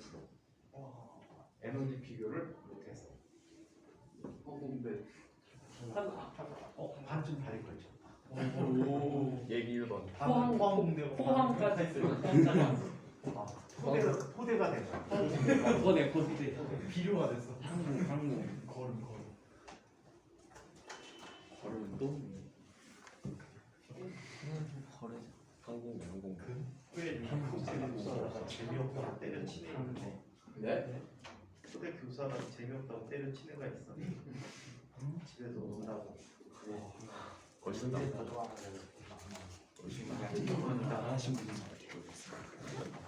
에너지 비교를 못해서. 근데 반쯤 다리 걸쳐. 얘기 1번. 포항까지 토대가 된다. 거대 거대 비료가 됐어. 항공 걸음. 걸음도 항공. 왜 토대 교사가 재미없다고 때려치는 애가 네? 토대 교사가 재미없다고 때려치는 애가 있어. 집에서 논다고. 거신다. 나가신 분이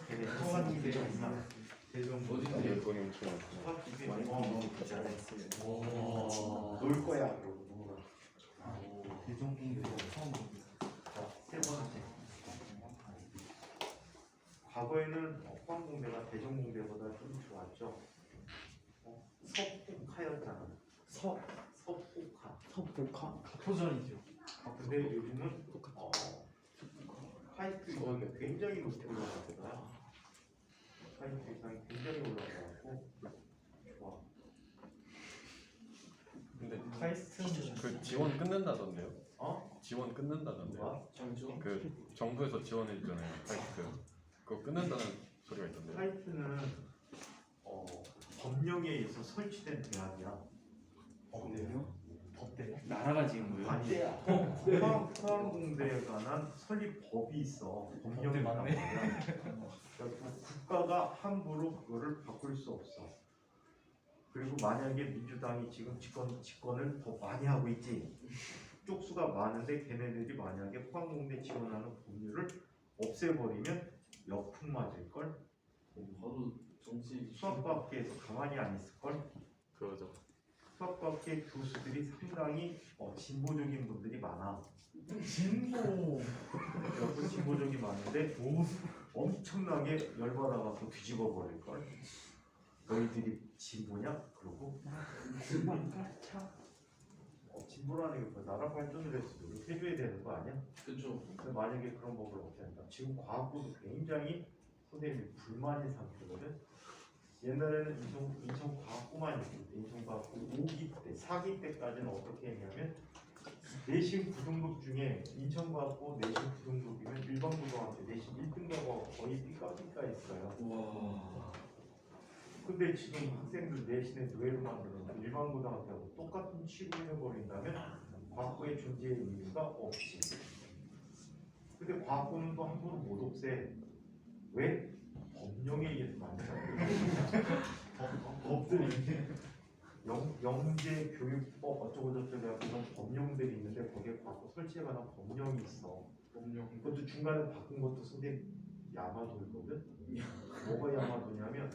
걔네 소환집에 있나? 대전 어딘데? 열건이 엄청 많구나. 수학집에 놀 거야. 그러고 놀아. 대전공대 처음 자, 세 번째. 과거에는 포항공대가 대전공대보다 좀 좋았죠. 서폭하였잖아. 서폭하. 포전이죠. 근데 요즘은 화이트 이상이 굉장히 높게 올라가더라. 화이트 이상이 굉장히 올라가고 좋아. 근데 카이스트는 그 지원 끊는다던데요? 지원 끊는다던데요? 누가? 그 정부에서 지원해 주잖아요. 파이트. 그거 끊는다는 소리가 있던데. 화이트는 법령에 의해서 설치된 대학이야. 법대요? 법대. 나라가 지은 거예요? 아니, 포항공대에 관한 설립법이 있어. 법령이 맞네. 그러니까 국가가 함부로 그거를 바꿀 수 없어. 그리고 만약에 민주당이 지금 집권을 더 많이 하고 있지. 쪽수가 많은데 걔네들이 만약에 포항공대 지원하는 법률을 없애버리면 역풍 맞을걸? 바로 정치 수학과학계에서 가만히 안 있을걸? 그거죠. 수학과학계 교수들이 상당히 진보적인 분들이 많아. 진보. 그래서 진보적이 많은데 엄청나게 열받아갖고 뒤집어 버릴걸. 너희들이 진보냐? 그러고 진보라는 게 뭐 나라 발전을 해서 노력해줘야 되는 거 아니야? 그렇죠. 근데 만약에 그런 법을 없앤다. 지금 과학부도 굉장히 선생님이 불만인 상태거든. 옛날에는 인천과학부만 있었는데 인천과학부 5기 때, 4기 때까지는 어떻게 했냐면 내신 9등급 중에 인천과학부 내신 9등급이면 일반 고등학교 내신 1등급하고 거의 삐까삐까 했어요. 와. 근데 지금 학생들 내신에 노예로 만드는 일반 고등학교하고 똑같은 취급을 해버린다면 과학부의 존재의 의미가 없지. 근데 과학부는 또 함부로 못 없애. 왜? 법령에 의해서 만들어요. 법들이 영재 교육법 어쩌고저쩌고 해서 그런 법령들이 있는데 거기에 과학부 설치에 관한 법령이 있어. 법령. 그것도 중간에 바꾼 것도 선생님 야마도이거든. 뭐가 야마도냐면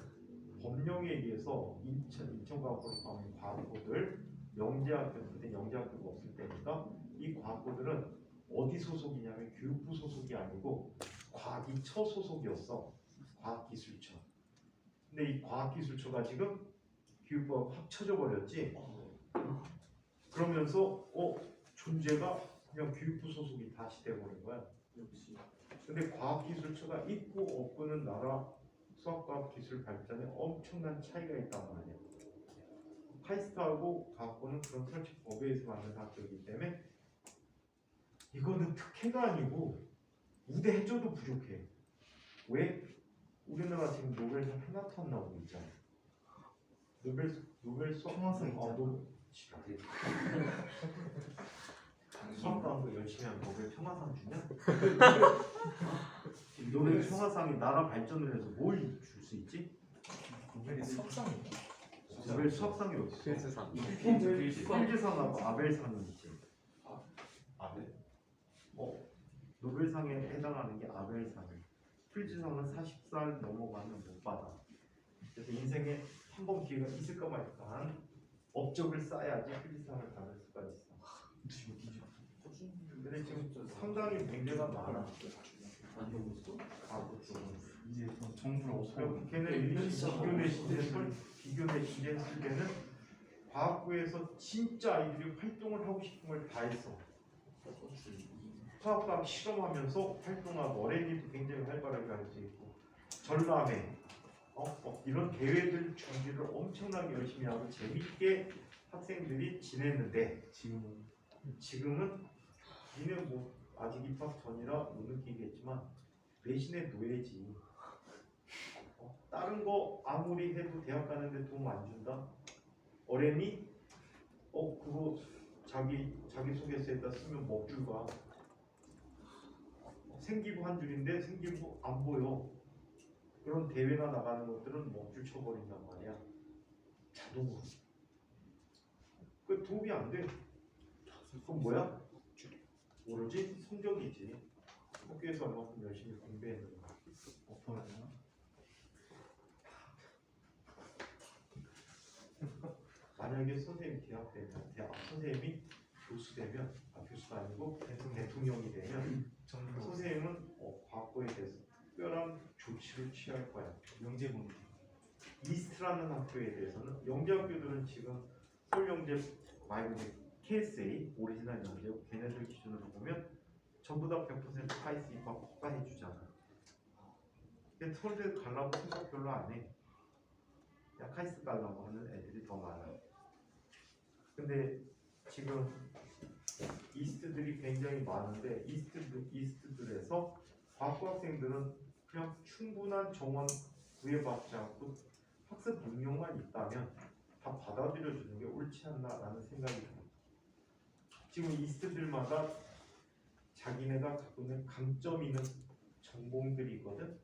법령에 의해서 인천과학부로 가면 과학부들 영재학교 그때 영재학교가 없을 때니까 이 과학부들은 어디 소속이냐면 교육부 소속이 아니고 과기처 소속이었어. 과학기술처. 근데 이 과학기술처가 지금 교육부하고 합쳐져 버렸지. 그러면서 존재가 그냥 교육부 소속이 다시 돼버린 거야. 역시 근데 과학기술처가 있고 없고는 나라 수학과학기술 발전에 엄청난 차이가 있단 말이에요. 카이스트하고 과학고는 그런 설치 법에서 만든 학교이기 때문에 이거는 특혜가 아니고 우대해줘도 부족해. 왜? 우리나라 지금 노벨상 페나톤 나오고 있잖아. 노벨 수학 평화상 있잖아. 수학과 한 거 열심히 하면 노벨 평화상 주냐? 노벨 평화상이 나라 발전을 해서 뭘 줄 수 있지? 노벨이 석상이야. 노벨 수학상이 어디 있어? 필즈상. 필즈상하고 아벨상이 있지. 아벨? 노벨상에 해당하는 게 아벨상이에요. 필즈상은 40살 넘어가면 못 받아. 그래서 인생에 한 번 기회가 있을까 말까 업적을 쌓아야지 필즈상을 받을 수가 있어. 근데 지금 상당히 문제가 많아. 이제 정부를 그리고 걔네들이 비교 내신 때는 과학부에서 진짜 아이들이 활동을 하고 싶은 걸 다 했어. 수학과학 실험하면서 활동하고 어린이도 굉장히 활발하게 할 수 있고 전람회 이런 대회들 준비를 엄청나게 열심히 하고 재밌게 학생들이 지냈는데 지금은 니네 뭐 아직 입학 전이라 못 느끼겠지만 내신의 노예지. 다른 거 아무리 해도 대학 가는데 도움 안 준다. 어린이 그거 자기 소개서에다 쓰면 먹줄 가. 생기부 한 줄인데 생기부 안 보여. 그런 대회나 나가는 것들은 먹줄 쳐버린단 말이야. 자동으로. 그 도움이 안 돼. 그럼 뭐야? 오로지 성적이지. 학교에서 얼마큼 열심히 공부했는가. 만약에 선생님이 대학 되면 대학 선생님이 교수 되면 교수가 아니고 대통령이 되면 선생님은 과거에 대해서 특별한 조치를 취할 거야. 영재군. 이스트라는 학교에 대해서는 영재학교들은 지금 서울영재 말고 KSA 오리지널 영재 걔네들 기준으로 보면 전부 다 100% 카이스 입학 허가해 주잖아. 근데 서울대 가려고 생각 별로 안 해. 그냥 카이스 가려고 하는 애들이 더 많아요. 근데 지금 이스트들이 굉장히 많은데 이스트들에서 과학고 학생들은 그냥 충분한 정원 구해받지 않고 학습 능력만 있다면 다 받아들여 주는 게 옳지 않나라는 생각이 듭니다. 지금 이스트들마다 자기네가 갖고 있는 강점 있는 전공들이 있거든.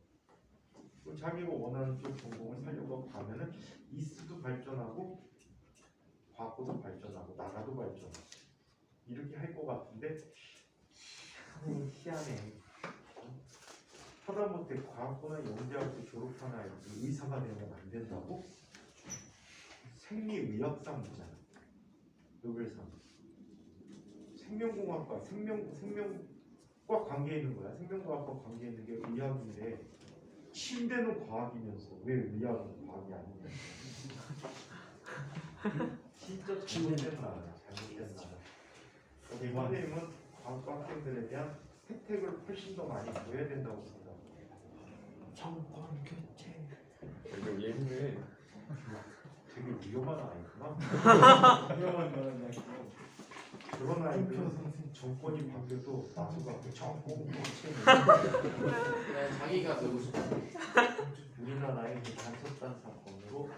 자기가 원하는 쪽 전공을 살려고 가면은 이스트도 발전하고 과학고도 발전하고 나라도 발전하고 이렇게 할 것 같은데 희한해. 하다못해 과학고나 영재학교 졸업한 아이들이 의사가 되면 안 된다고? 생리의학상 주잖아. 노벨상. 생명공학과, 생명과 관계 있는 거야. 생명과학과 관계 있는 게 의학인데 침대는 과학이면서 왜 의학은 과학이 아니냐. 진짜 잘못된 나라야. 잘못된 나라. 선생님은 과학과 학생들에 대한 혜택을 훨씬 더 많이 줘야 된다고 생각합니다. 정권 교체. 이거 예민해. 되게 위험한 아이구나. 위험한 거는 그런 아이들은 정권이 바뀌어도 나서가 정권 교체. 자기가 되고 싶어. 우리나라에 간첩단 사건으로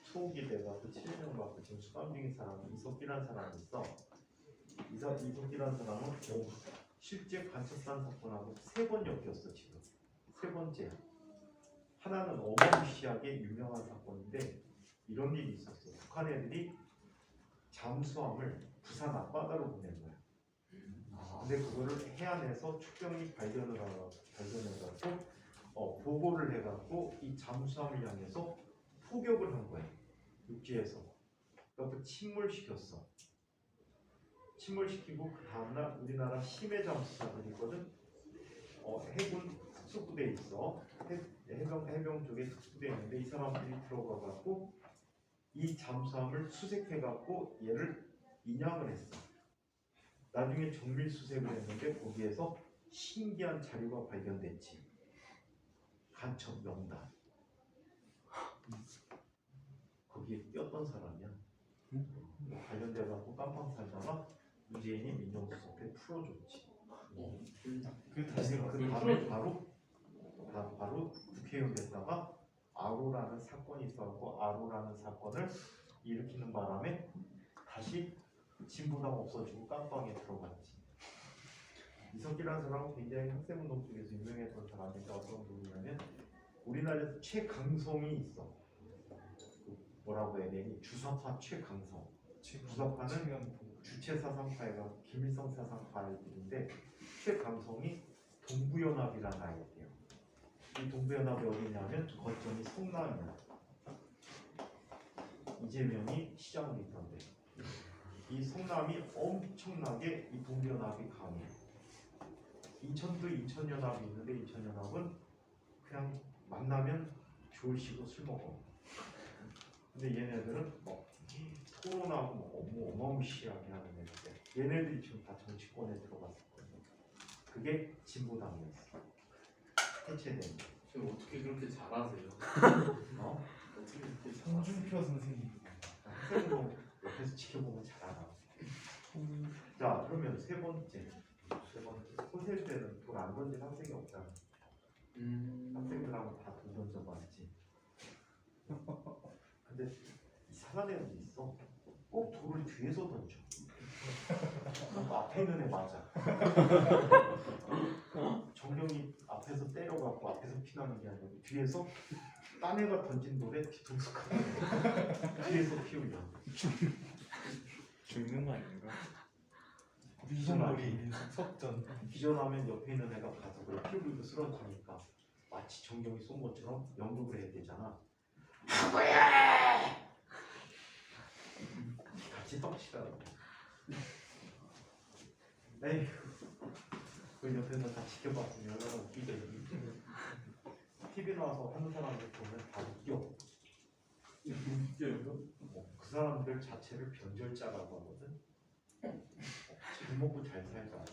소옥이 돼가지고 7년 받고 지금 수감 중인 사람은 이석기라는 사람이 있어. 이석기라는 사람은 실제 간첩단 사건하고 3번 엮였어 지금. 3번째. 하나는 어마무시하게 유명한 사건인데 이런 일이 있었어. 북한 애들이 잠수함을 부산 앞바다로 보낸 거야. 근데 그거를 해안에서 축경이 발견해가지고 보고를 해갖고 이 잠수함을 향해서 포격을 한 거야. 육지에서. 그래서 침몰시켰어. 침몰시키고 그 다음날 우리나라 심해 잠수사들이 있거든. 해군 특수부대에 있어. 해병 쪽에 특수부대에 있는데 이 사람들이 들어가갖고 이 잠수함을 수색해갖고 얘를 인양을 했어. 나중에 정밀 수색을 했는데 거기에서 신기한 자료가 발견됐지. 간첩 명단. 거기에 뛰었던 사람이야. 관련돼 갖고 깜빵 살다가 문재인이 민정수석에 풀어줬지. 그 다시 그 다음에 바로 국회의원 됐다가 아로라는 사건이 있어갖고 아로라는 사건을 일으키는 바람에 다시 진보당 없어지고 깜빵에 들어갔지. 이석기라는 사람은 굉장히 학생운동 쪽에서 유명했던 사람인데 어떤 분이냐면 우리나라에서 최강성이 있어. 뭐라고 해야 되니? 주사파 최강성. 주사파는 주체사상파가 김일성 사상파들인데 최강성이 동부연합이라는 아이예요. 이 동부연합이 어디냐면 거점이 성남이야. 이재명이 시장으로 있던데 이 성남이 엄청나게 이 동부연합이 강해. 인천도 인천연합이 있는데 인천연합은 그냥 만나면 졸시고 술 먹어. 근데 얘네들은 뭐 토론하고 뭐 어마무시하게 하는 애인데 얘네들이 지금 다 정치권에 들어갔었거든요. 그게 진보당이었어. 해체된 거. 저 어떻게 그렇게 잘하세요? 어? 어떻게 그렇게 성준표 선생님. 학생도 옆에서 지켜보면 잘 알아. 자, 그러면 세 번째 소설 때는 돈 안 던진 학생이 없잖아. 학생들하고 다 돈 던져봤지. 근데 이상한 애들이 있어. 꼭 돌을 뒤에서 던져. 앞에 있는 애 맞아. 정경이 앞에서 때려갖고 앞에서 피나는 게 아니고 뒤에서 딴 애가 던진 돌에 뒤통수 크게 뒤에서 피 흘려. 죽는 거 아닌가? 미성놀이 석전. 기절하면 옆에 있는 애가 가서 그걸 피 흘리고 쓰러지니까 마치 정경이 쏜 것처럼 연극을 해야 되잖아. 누구야? 같이 떡치라고. 에휴, 그 옆에서 다 지켜봤으면 얼마나 웃기겠니. TV 나와서 하는 사람들 보면 다 웃겨. 웃겨요? 그 사람들 자체를 변절자라고 하거든. 잘 먹고 잘 살자.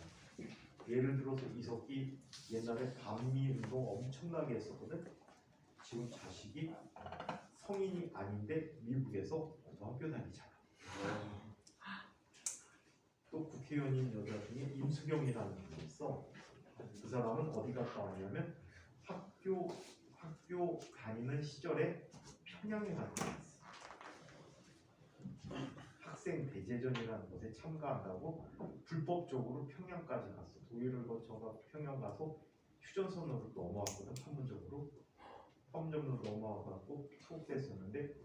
예를 들어서 이석기 옛날에 반미 운동 엄청나게 했었거든. 지금 자식이 성인이 아닌데 미국에서 고등학교 다니잖아. 또 국회의원인 여자 중에 임수경이라는 분이 있어. 그 사람은 어디 갔다 왔냐면 학교 다니는 시절에 평양에 갔다 왔어. 학생 대제전이라는 것에 참가한다고 불법적으로 평양까지 갔어. 도의를 거쳐가 평양 가서 휴전선으로 넘어왔거든. 판문점으로 넘어와갖고 투옥됐었는데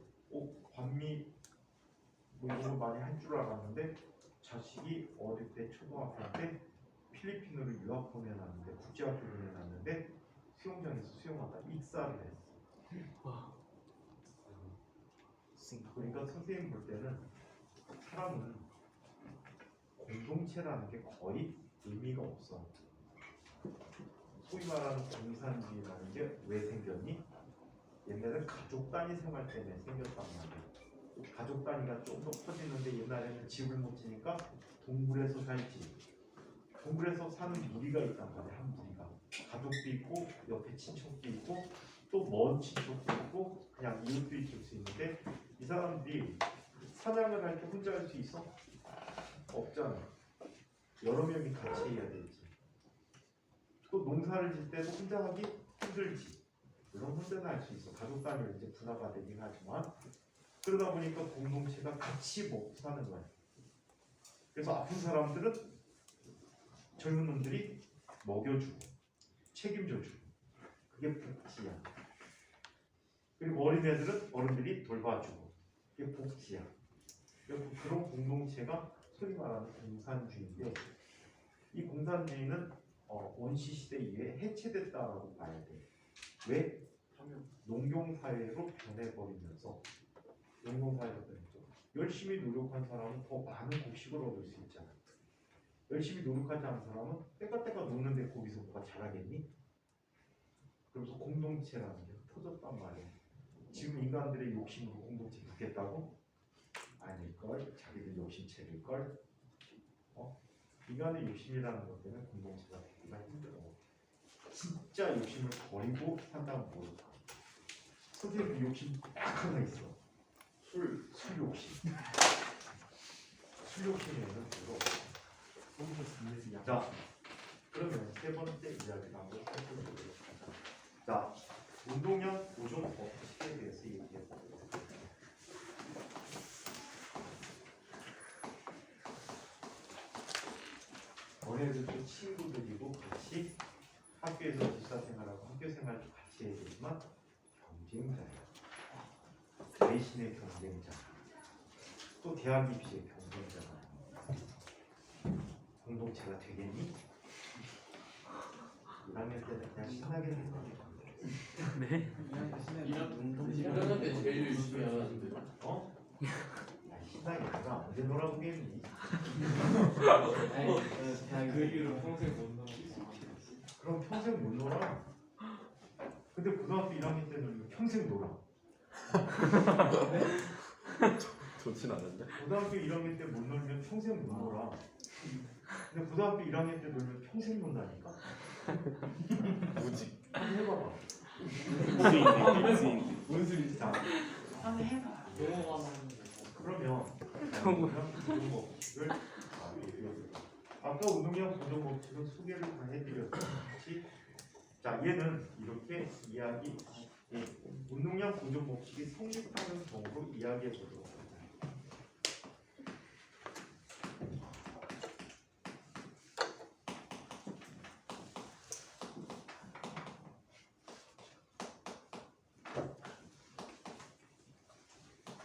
반미 뭐 이런 거 많이 할 줄 알았는데 자식이 어릴 때 초등학생 때 필리핀으로 유학 보내놨는데 국제학교 보내놨는데 수영장에서 수영하다 익사를 했어. 그러니까 선생님 볼 때는 사람은 공동체라는 게 거의 의미가 없어. 소위 말하는 공산주의라는 게 왜 생겼니? 옛날에 가족 단위 생활 때문에 생겼단 말이야. 가족 단위가 좀 더 커지는데 옛날에는 집을 못 지니까 동굴에서 살지. 동굴에서 사는 무리가 있단 말이야. 한 무리가. 가족도 있고 옆에 친척도 있고 또 먼 친척도 있고 그냥 이웃도 있을 수 있는데 이 사람들이 사냥을 할 때 혼자 할 수 있어? 없잖아. 여러 명이 같이 해야 되지. 또 농사를 질 때도 혼자 하기 힘들지. 물론 혼자는 할 수 있어. 가족 단위로 이제 분화가 되긴 하지만 그러다 보니까 공동체가 같이 먹고 사는 거야. 그래서 아픈 사람들은 젊은 놈들이 먹여주고 책임져주고 그게 복지야. 그리고 어린애들은 어른들이 돌봐주고 그게 복지야. 그런 공동체가 소위 말하는 공산주의인데 이 공산주의는 원시 시대 이후에 해체됐다라고 봐야 돼. 왜? 하면 농경사회로 변해버리면서 열심히 노력한 사람은 더 많은 곡식을 얻을 수 있잖아. 열심히 노력하지 않은 사람은 때가 노는데 거기서 뭐가 자라겠니? 그래서 공동체라는 게 터졌단 말이야. 지금 인간들의 욕심으로 공동체 붙겠다고? 아닐걸? 자기들 욕심 채릴걸? 인간의 욕심이라는 것들은 공동체가 되기가 힘들어. 진짜 욕심을 버리고 한다면 뭘까? 선생님 그 욕심 딱 하나 있어. 술 욕심. 술 욕심에는 별로 없어. 자, 그러면 세 번째 이야기를 한번 해보도록 하겠습니다. 자, 운동량 보존 법칙에 대해서 얘기해 보겠습니다. 너네들도 친구들이고 같이 학교에서 기사생활하고 학교생활도 같이 해야 되지만 경쟁자야. 내신의 경쟁자. 또 대학 입시의 경쟁자가. 공동체가 되겠니? 1학년 때는 그냥 신나게 될 거야. 이런 때 제일 열심히 하는데. 어? 야, 신나게 내가 언제 놀아보겠니? 그 얘기로 평생 못 나와. 그럼 평생 못 놀아. 근데 고등학교 1학년 때 놀면 평생 놀아. 좋진 않은데? 고등학교 1학년 때 못 놀면 평생 못 놀아. 근데 고등학교 1학년 때 놀면 평생 논다니까. 무지. 한번 해봐봐. 뭔 소리지? 자, 한번 해봐. 그러면 운동량 보존 법칙을 아까 운동량 보존 법칙은 소개를 다 해드렸듯이 자 얘는 이렇게 이야기 운동량 보존 법칙이 성립하는 경우로 이야기해 보도록 합니다.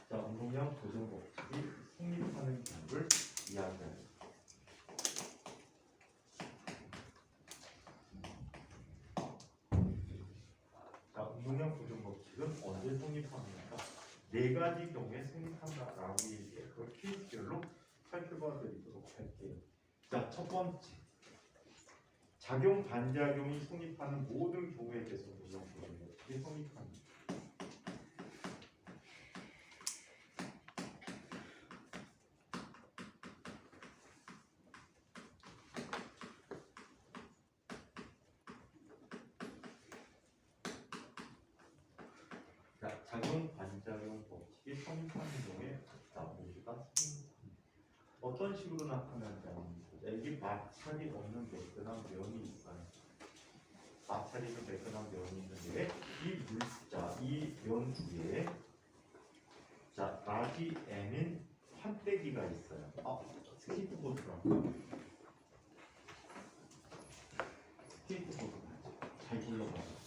자, 운동량 보존 법칙이 성립하는 경우를 이야기합니다. 자, 운동량 보존 법칙은 언제 성립합니까? 4가지 경우에 성립한다라고 얘기해. 그걸 케이스별로 살펴봐 드리도록 할게요. 자, 첫 번째. 작용, 반작용이 성립하는 모든 경우에 대해서 운동량 보존 법칙이 성립합니다. 자, 작용, 반작용 법칙이 성립하는 경우에 모두가 성립합니다. 어떤 식으로 나타나냐면 여기 마찰이 없는 매끈한 면이 있어요. 마찰이 있는 매끈한 면이 있는데 이 물자, 이 면 위에 자, 라지 M인 판때기가 있어요. 스케이트보드랑 스케이트보드 잘 굴러가요.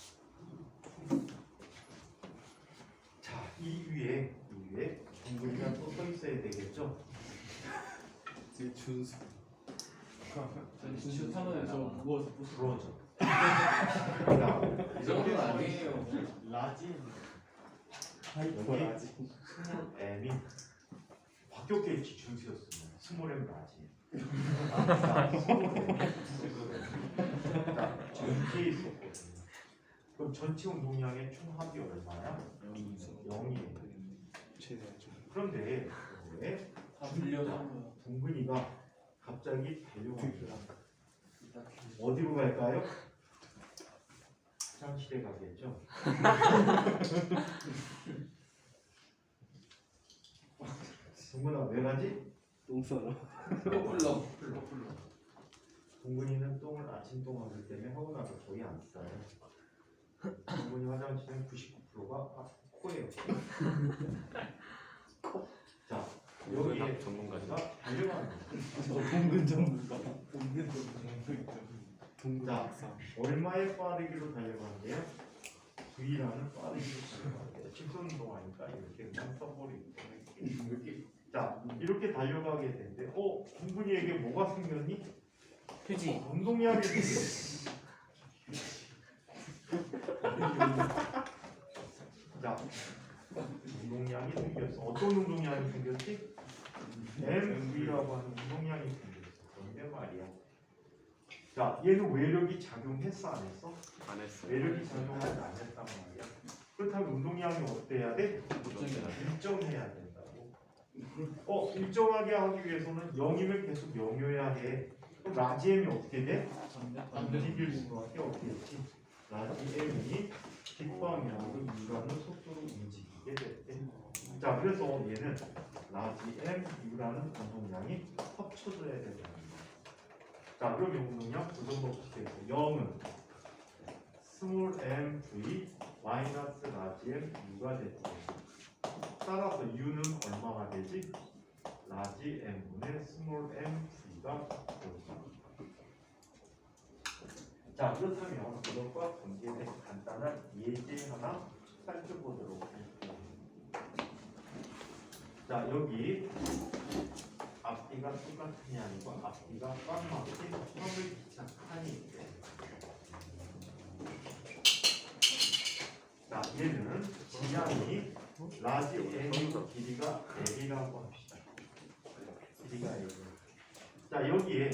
자, 이 위에 동물이가 또 서 있어야 되겠죠? 제 준수. 준수 타면 저 무거워서 못 부러져. 자, 이 정도는 아니에요. 라지. 여기 스몰 M이 박격계치 준수였으면 스몰 M 라지. 자, 스몰 M. 자, 전체에 있었거든요. 그럼 전체 운동량의 총합이 얼마야? 0이에요. 그런데 다 불려서 동근이가 갑자기 달려갑니다. 어디로 갈까요? 화장실에 가겠죠? 동근아 왜 가지? 똥 싸러. 풀러. 동근이는 똥을 아침똥 하기 때문에 하고 나서 거의 안 싸요. 동근이 화장실은 99%가 코예요. 자, 여기에 전문가죠. 달려가는 거예요. 동근 전문가. 자, 얼마의 빠르기로 달려가는데요? V라는 빠르기로 달려가는데요. 직선 운동하니까 이렇게 그냥 써버리기 때문에 이렇게 자, 이렇게 달려가게 되는데 동근이에게 뭐가 생겼니? 휴지. 운동량이 생겼어. 자, 운동량이 생겼어. 어떤 운동량이 생겼지? MV라고 하는 운동량이 생겼어. 그런데 말이야. 자, 얘는 외력이 작용했어 안 했어? 안 했어. 외력이 작용하지 안 했단 말이야. 그렇다면 운동량이 어때야 돼? 일정해야 된다고. 일정하게 하기 위해서는 0이면 계속 0이어야 해. 그럼 라지 m이 어떻게 돼? 움직일 수밖에 없겠지. 라지 m이 뒷방향으로 U라는 속도로 움직이게 됐대. 자, 그래서 얘는 라지 m U라는 운동량이 합쳐져야 된다는 거야. 자, 그럼 이 운동량 부정법칙에서 0은 스몰 m v 마이너스 라지 m U가 됐지. 따라서 U는 얼마가 되지? 라지 m분의 스몰 m v가 되겠다. 자, 그렇다면 이것과 관계된 간단한 예제 하나 살펴보도록 할게요. 자, 여기 앞뒤가 똑같으니 아니고 앞뒤가 꽉 맞게 텀을 기착하니 있대. 자, 얘는 지향이 라지 m이고 길이가 l이라고 합시다. 길이가 l. 자, 여기에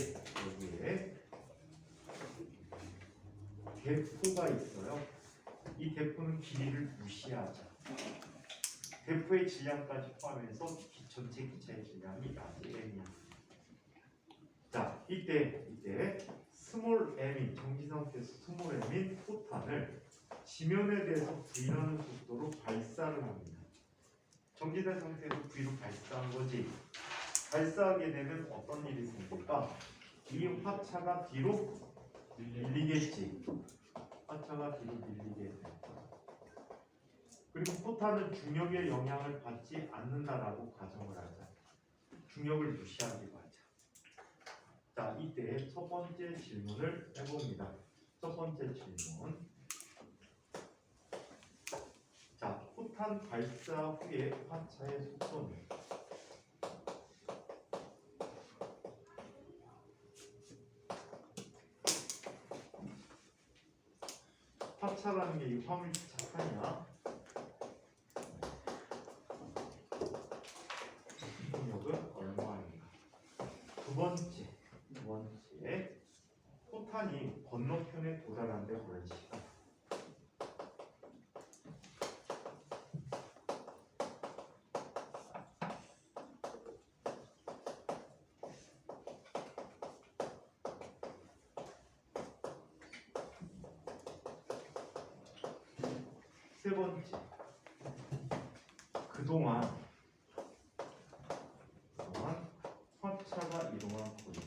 대포가 있어요. 이 대포는 길이를 무시하자. 대포의 질량까지 포함해서 전체 기체의 질량이 라지 m이야. 자, 이때 스몰 m인 정지 상태에서 스몰 m인 포탄을 지면에 대해서 v라는 속도로 발사를 합니다. 정지된 상태에서 v로 발사한 거지. 발사하게 되면 어떤 일이 생길까? 이 화차가 뒤로 밀리겠지. 화차가 뒤로 밀리게 돼. 그리고 포탄은 중력의 영향을 받지 않는다라고 가정을 하자. 중력을 무시하기로 하자. 자, 이때 첫 번째 질문을 해봅니다. 첫 번째 질문. 자, 포탄 발사 후에 화차의 속도는 화차라는 게 이 화물 기착하냐? 속력은 얼마인가? 두 번째, 포탄이 건너편에 도달한 데 걸린 시간. 세 번째, 그동안 화차가 이동한 거리.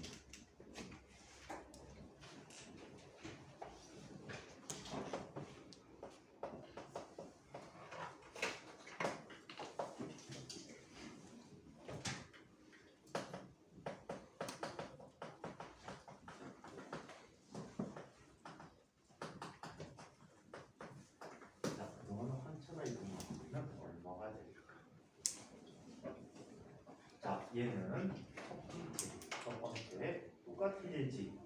얘는 첫 번째 똑같은 예지.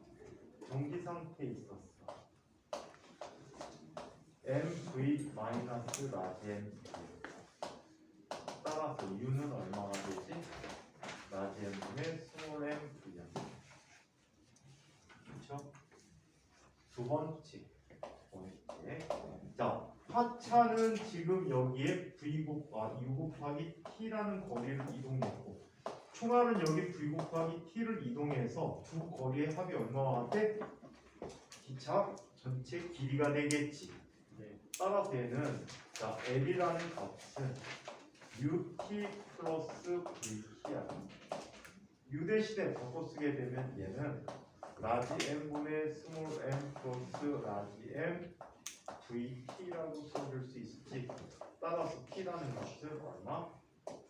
정지 상태에 있었어. mv 마이너스 라지 m. 따라서 u는 얼마가 되지? 라지 m분의 스몰 m v야. 그렇죠? 두 번째. 자, 화차는 지금 여기에 u 곱하기 t라는 거리를 이동했고, 총알은 여기 v 곱하기 t를 이동해서 두 거리의 합이 얼마나 돼? 기차 전체 길이가 되겠지. 따라서 얘는 자, l이라는 값은 ut 플러스 vt야. u 대신에 바꿔 쓰게 되면 얘는 라지 m분의 스몰 m 플러스 라지 m vt라고 써줄 수 있지. 따라서 t라는 값은 얼마?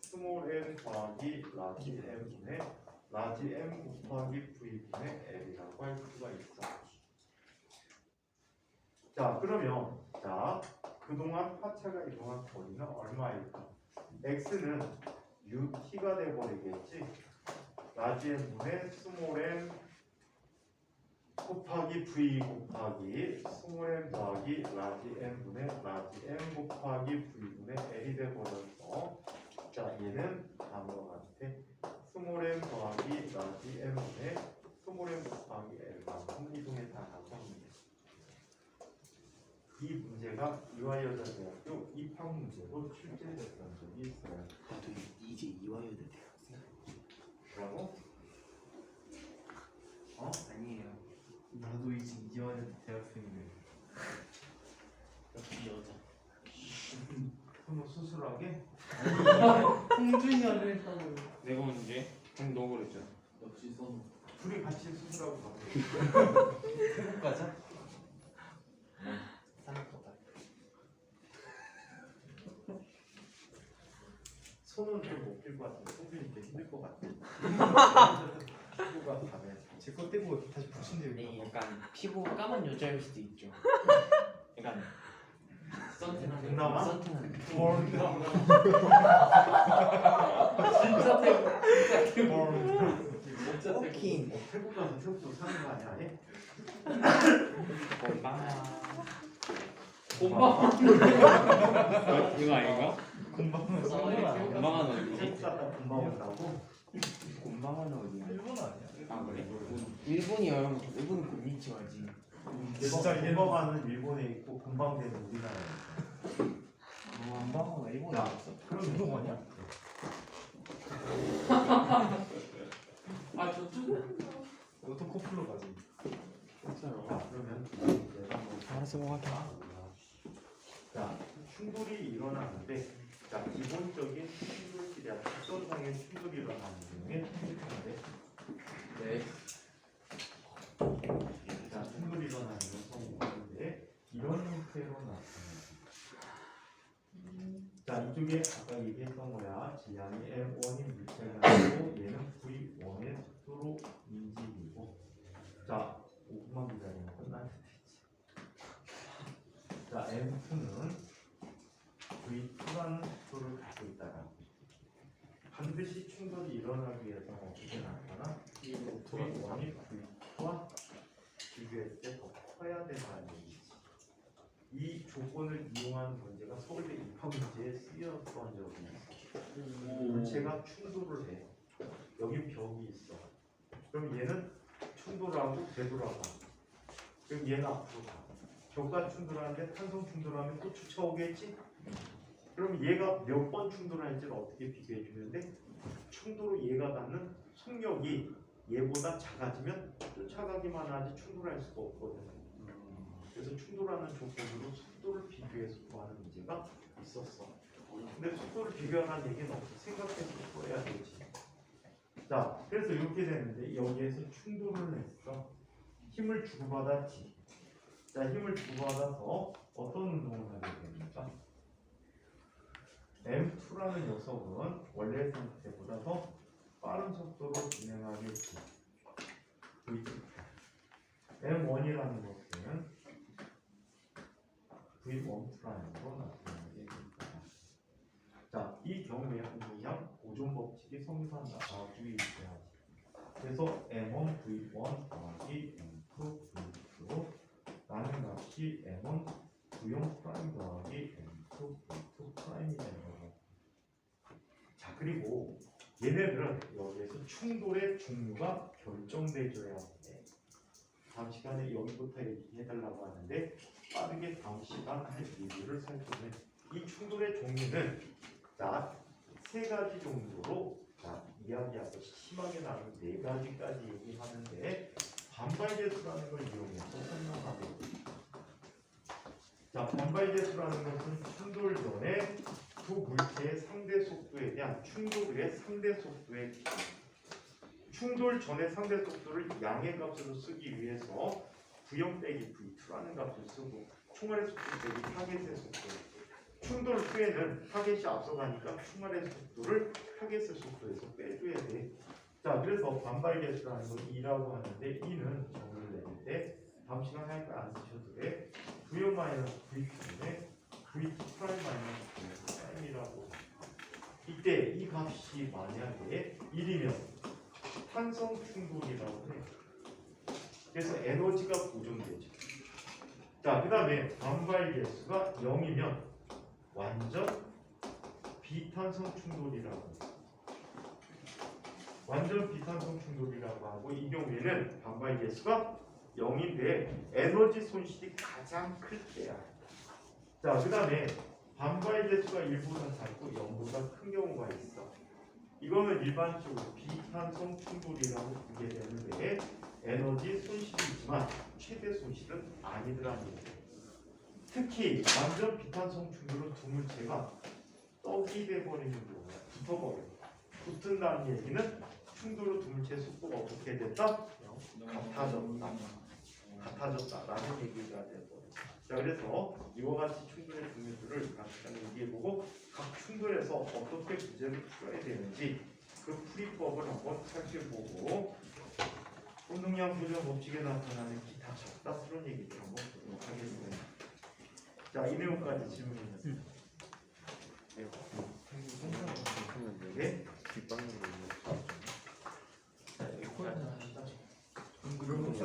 스몰 m 더하기 라지 m분의 라지 m 곱하기 v분의 l이라고 할 수가 있어. 자, 그러면 자, 그동안 화차가 이동한 거리는 얼마일까? x는 ut가 돼버리겠지. 라지 m분의 스몰 m 곱하기 v 곱하기 스몰 m 더하기 라지 m분의 라지 m 곱하기 v분의 l이 돼버려서, 자, 얘는 다음과 같아. 스몰 m 더하기 라지 m분의 스몰 m 곱하기 l만큼 이동했다라고 합니다. 이 문제가 이화여자대학교 입학 문제로 출제됐던 적이 있어요. 나도 이제 이화여대 대학생. 뭐라고? 어? 심플하게 홍준이를 했다고요. 내가 문제? 그럼 너 그랬잖아. 역시 써놓. 둘이 같이 수술하고 가면 태국 가자. 생각보다. 손은 좀 못 낄 것 같은데 손들이 좀 힘들 것 같아. 피부가 밤에 제거 떼고 다시 붙인대요. 네, 약간 피부 까만 여자일 수도 있죠. 약간 선탠한 동남아? 선탠한. 진짜 태국. 진짜 오킹. 태국 가서 태국도 사는 거 아니야? 아니? 곰방. 이거 아닌가? 금방은 건방한 얼굴이? 태국 갔다 금방 온다고? 곰방은 어디야? 일본 아니야? 아 그래? 일본이 여러분 일본은 곤니치와지. 진짜 일본가는 일본에 있고 금방대는 우리나라에 있어. 곰방은 일본에 야, 없어. 그럼 일본 아니야? 아 저쪽. 이것도 커플로 가지. 자, 그러면 내가 뭐 알아서 뭐 할게. 자, 충돌이 일어나는데, 자, 기본적인 충돌끼리 직선상의 충돌이 일어나는 경우에 행복한데, 네. 자, 충돌이 일어나는 경우인데 이런 형태로 나타납니다. 자, 이쪽에 아까 얘기했던 거야. 지향이 M1인 물체가 아니고 얘는 V1의 속도로 인지이고, 자, 5분만 기다리면 끝날 수도 있지. 자, M2는 V2라는 속도를 갖고 있다가 반드시 충돌이 일어나기 위해서 어떻게 나타나? 이 V1이 V2와 비교했을 때 더 커야 된다는 얘기지. 이 조건을 이용한 문제가 서울대 입학 문제에 쓰였던 적이 있어. 물체가 충돌을 해. 여기 벽이 있어. 그럼 얘는 충돌하고 되돌아가. 그럼 얘는 앞으로 가. 벽과 충돌하는데 탄성 충돌하면 또 쫓아오겠지? 그럼 얘가 몇 번 충돌할지를 어떻게 비교해 주는데, 충돌로 얘가 갖는 속력이 얘보다 작아지면 쫓아가기만 하지 충돌할 수가 없거든. 그래서 충돌하는 조건으로 속도를 비교해서 구하는 문제가 있었어. 근데 속도를 비교하는 얘기는 없어. 생각해서 풀어야 되지. 자, 그래서 이렇게 되는데 여기에서 충돌을 했어. 힘을 주고받았지. 자, 힘을 주고받아서 어떤 운동을 하게 됩니까? M2라는 녀석은 원래 상태보다 더 빠른 속도로 진행하겠지. M1이라는 것은 V1'로 나타나게 됩니다. 자, 이 경우에 항상 보존 법칙이 성립한다. 유의해야지. 그래서 M1 V1 더하기 M2 V2 라는 값이 M1 V1 프라임 더하기 M2 V2 프라임이 되는 거고. 자, 그리고 얘네들은 여기에서 충돌의 종류가 결정돼줘야 돼. 다음 시간에 여기부터 얘기해달라고 하는데 빠르게 다음 시간 할 이유를 살펴보면 이 충돌의 종류는 자, 세 가지 정도로 자, 이야기하고 심하게 나눈 네 가지까지 얘기하는데 반발계수라는 걸 이용해서 설명하고 있습니다. 자, 반발계수라는 것은 충돌 전에 두 물체의 상대 속도에 대한 충돌의 상대 속도의 충돌 전의 상대 속도를 양의 값으로 쓰기 위해서 V0 빼기 V2라는 값을 쓰고 총알의 속도 빼기 타겟의 속도. 충돌 후에는 타겟이 앞서가니까 총알의 속도를 타겟의 속도에서 빼줘야 돼. 자, 그래서 반발계수라는 건 2라고 하는데 2는 정의를 내릴 때 다음 시간에 할 거 안 쓰셔도 돼. V0 마이너스 V2에 V2 프라임 마이너스 V2 프라임이라고. 이때 이 값이 만약에 1이면 탄성 충돌이라고 해. 그래서 에너지가 보존되죠. 자, 그 다음에 반발 계수가 0이면 완전 비탄성 충돌이라고 해. 완전 비탄성 충돌이라고 하고, 이 경우에는 반발 계수가 0인데 에너지 손실이 가장 클 때야. 자, 그 다음에 반발 계수가 1보다 작고 0보다 큰 경우가 있어. 이거는 일반적으로 비탄성 충돌이라고 보게 되는데 에너지 손실이지만 최대 손실은 아니더라는 얘기예요. 특히 완전 비탄성 충돌은 두 물체가 떡이 돼버리는 경우야. 붙어버려. 붙은다는 얘기는 충돌로 두물체의 속도가 어떻게 됐다? 같아졌다라는 얘기가 돼버려. 자, 그래서 이와 같이 충돌의 종류들을 간단히 얘기해보고 각 충돌에서 어떻게 문제를 풀어야 되는지 그 풀이법을 한번 살펴보고 운동량 보존 법칙에 나타나는 기타 잡다스러운 얘기들 한번 보도록 하겠습니다. 자, 이 내용까지 질문 있나요? 네? 뒷방으로 자, 여기까지 합시다. 그럼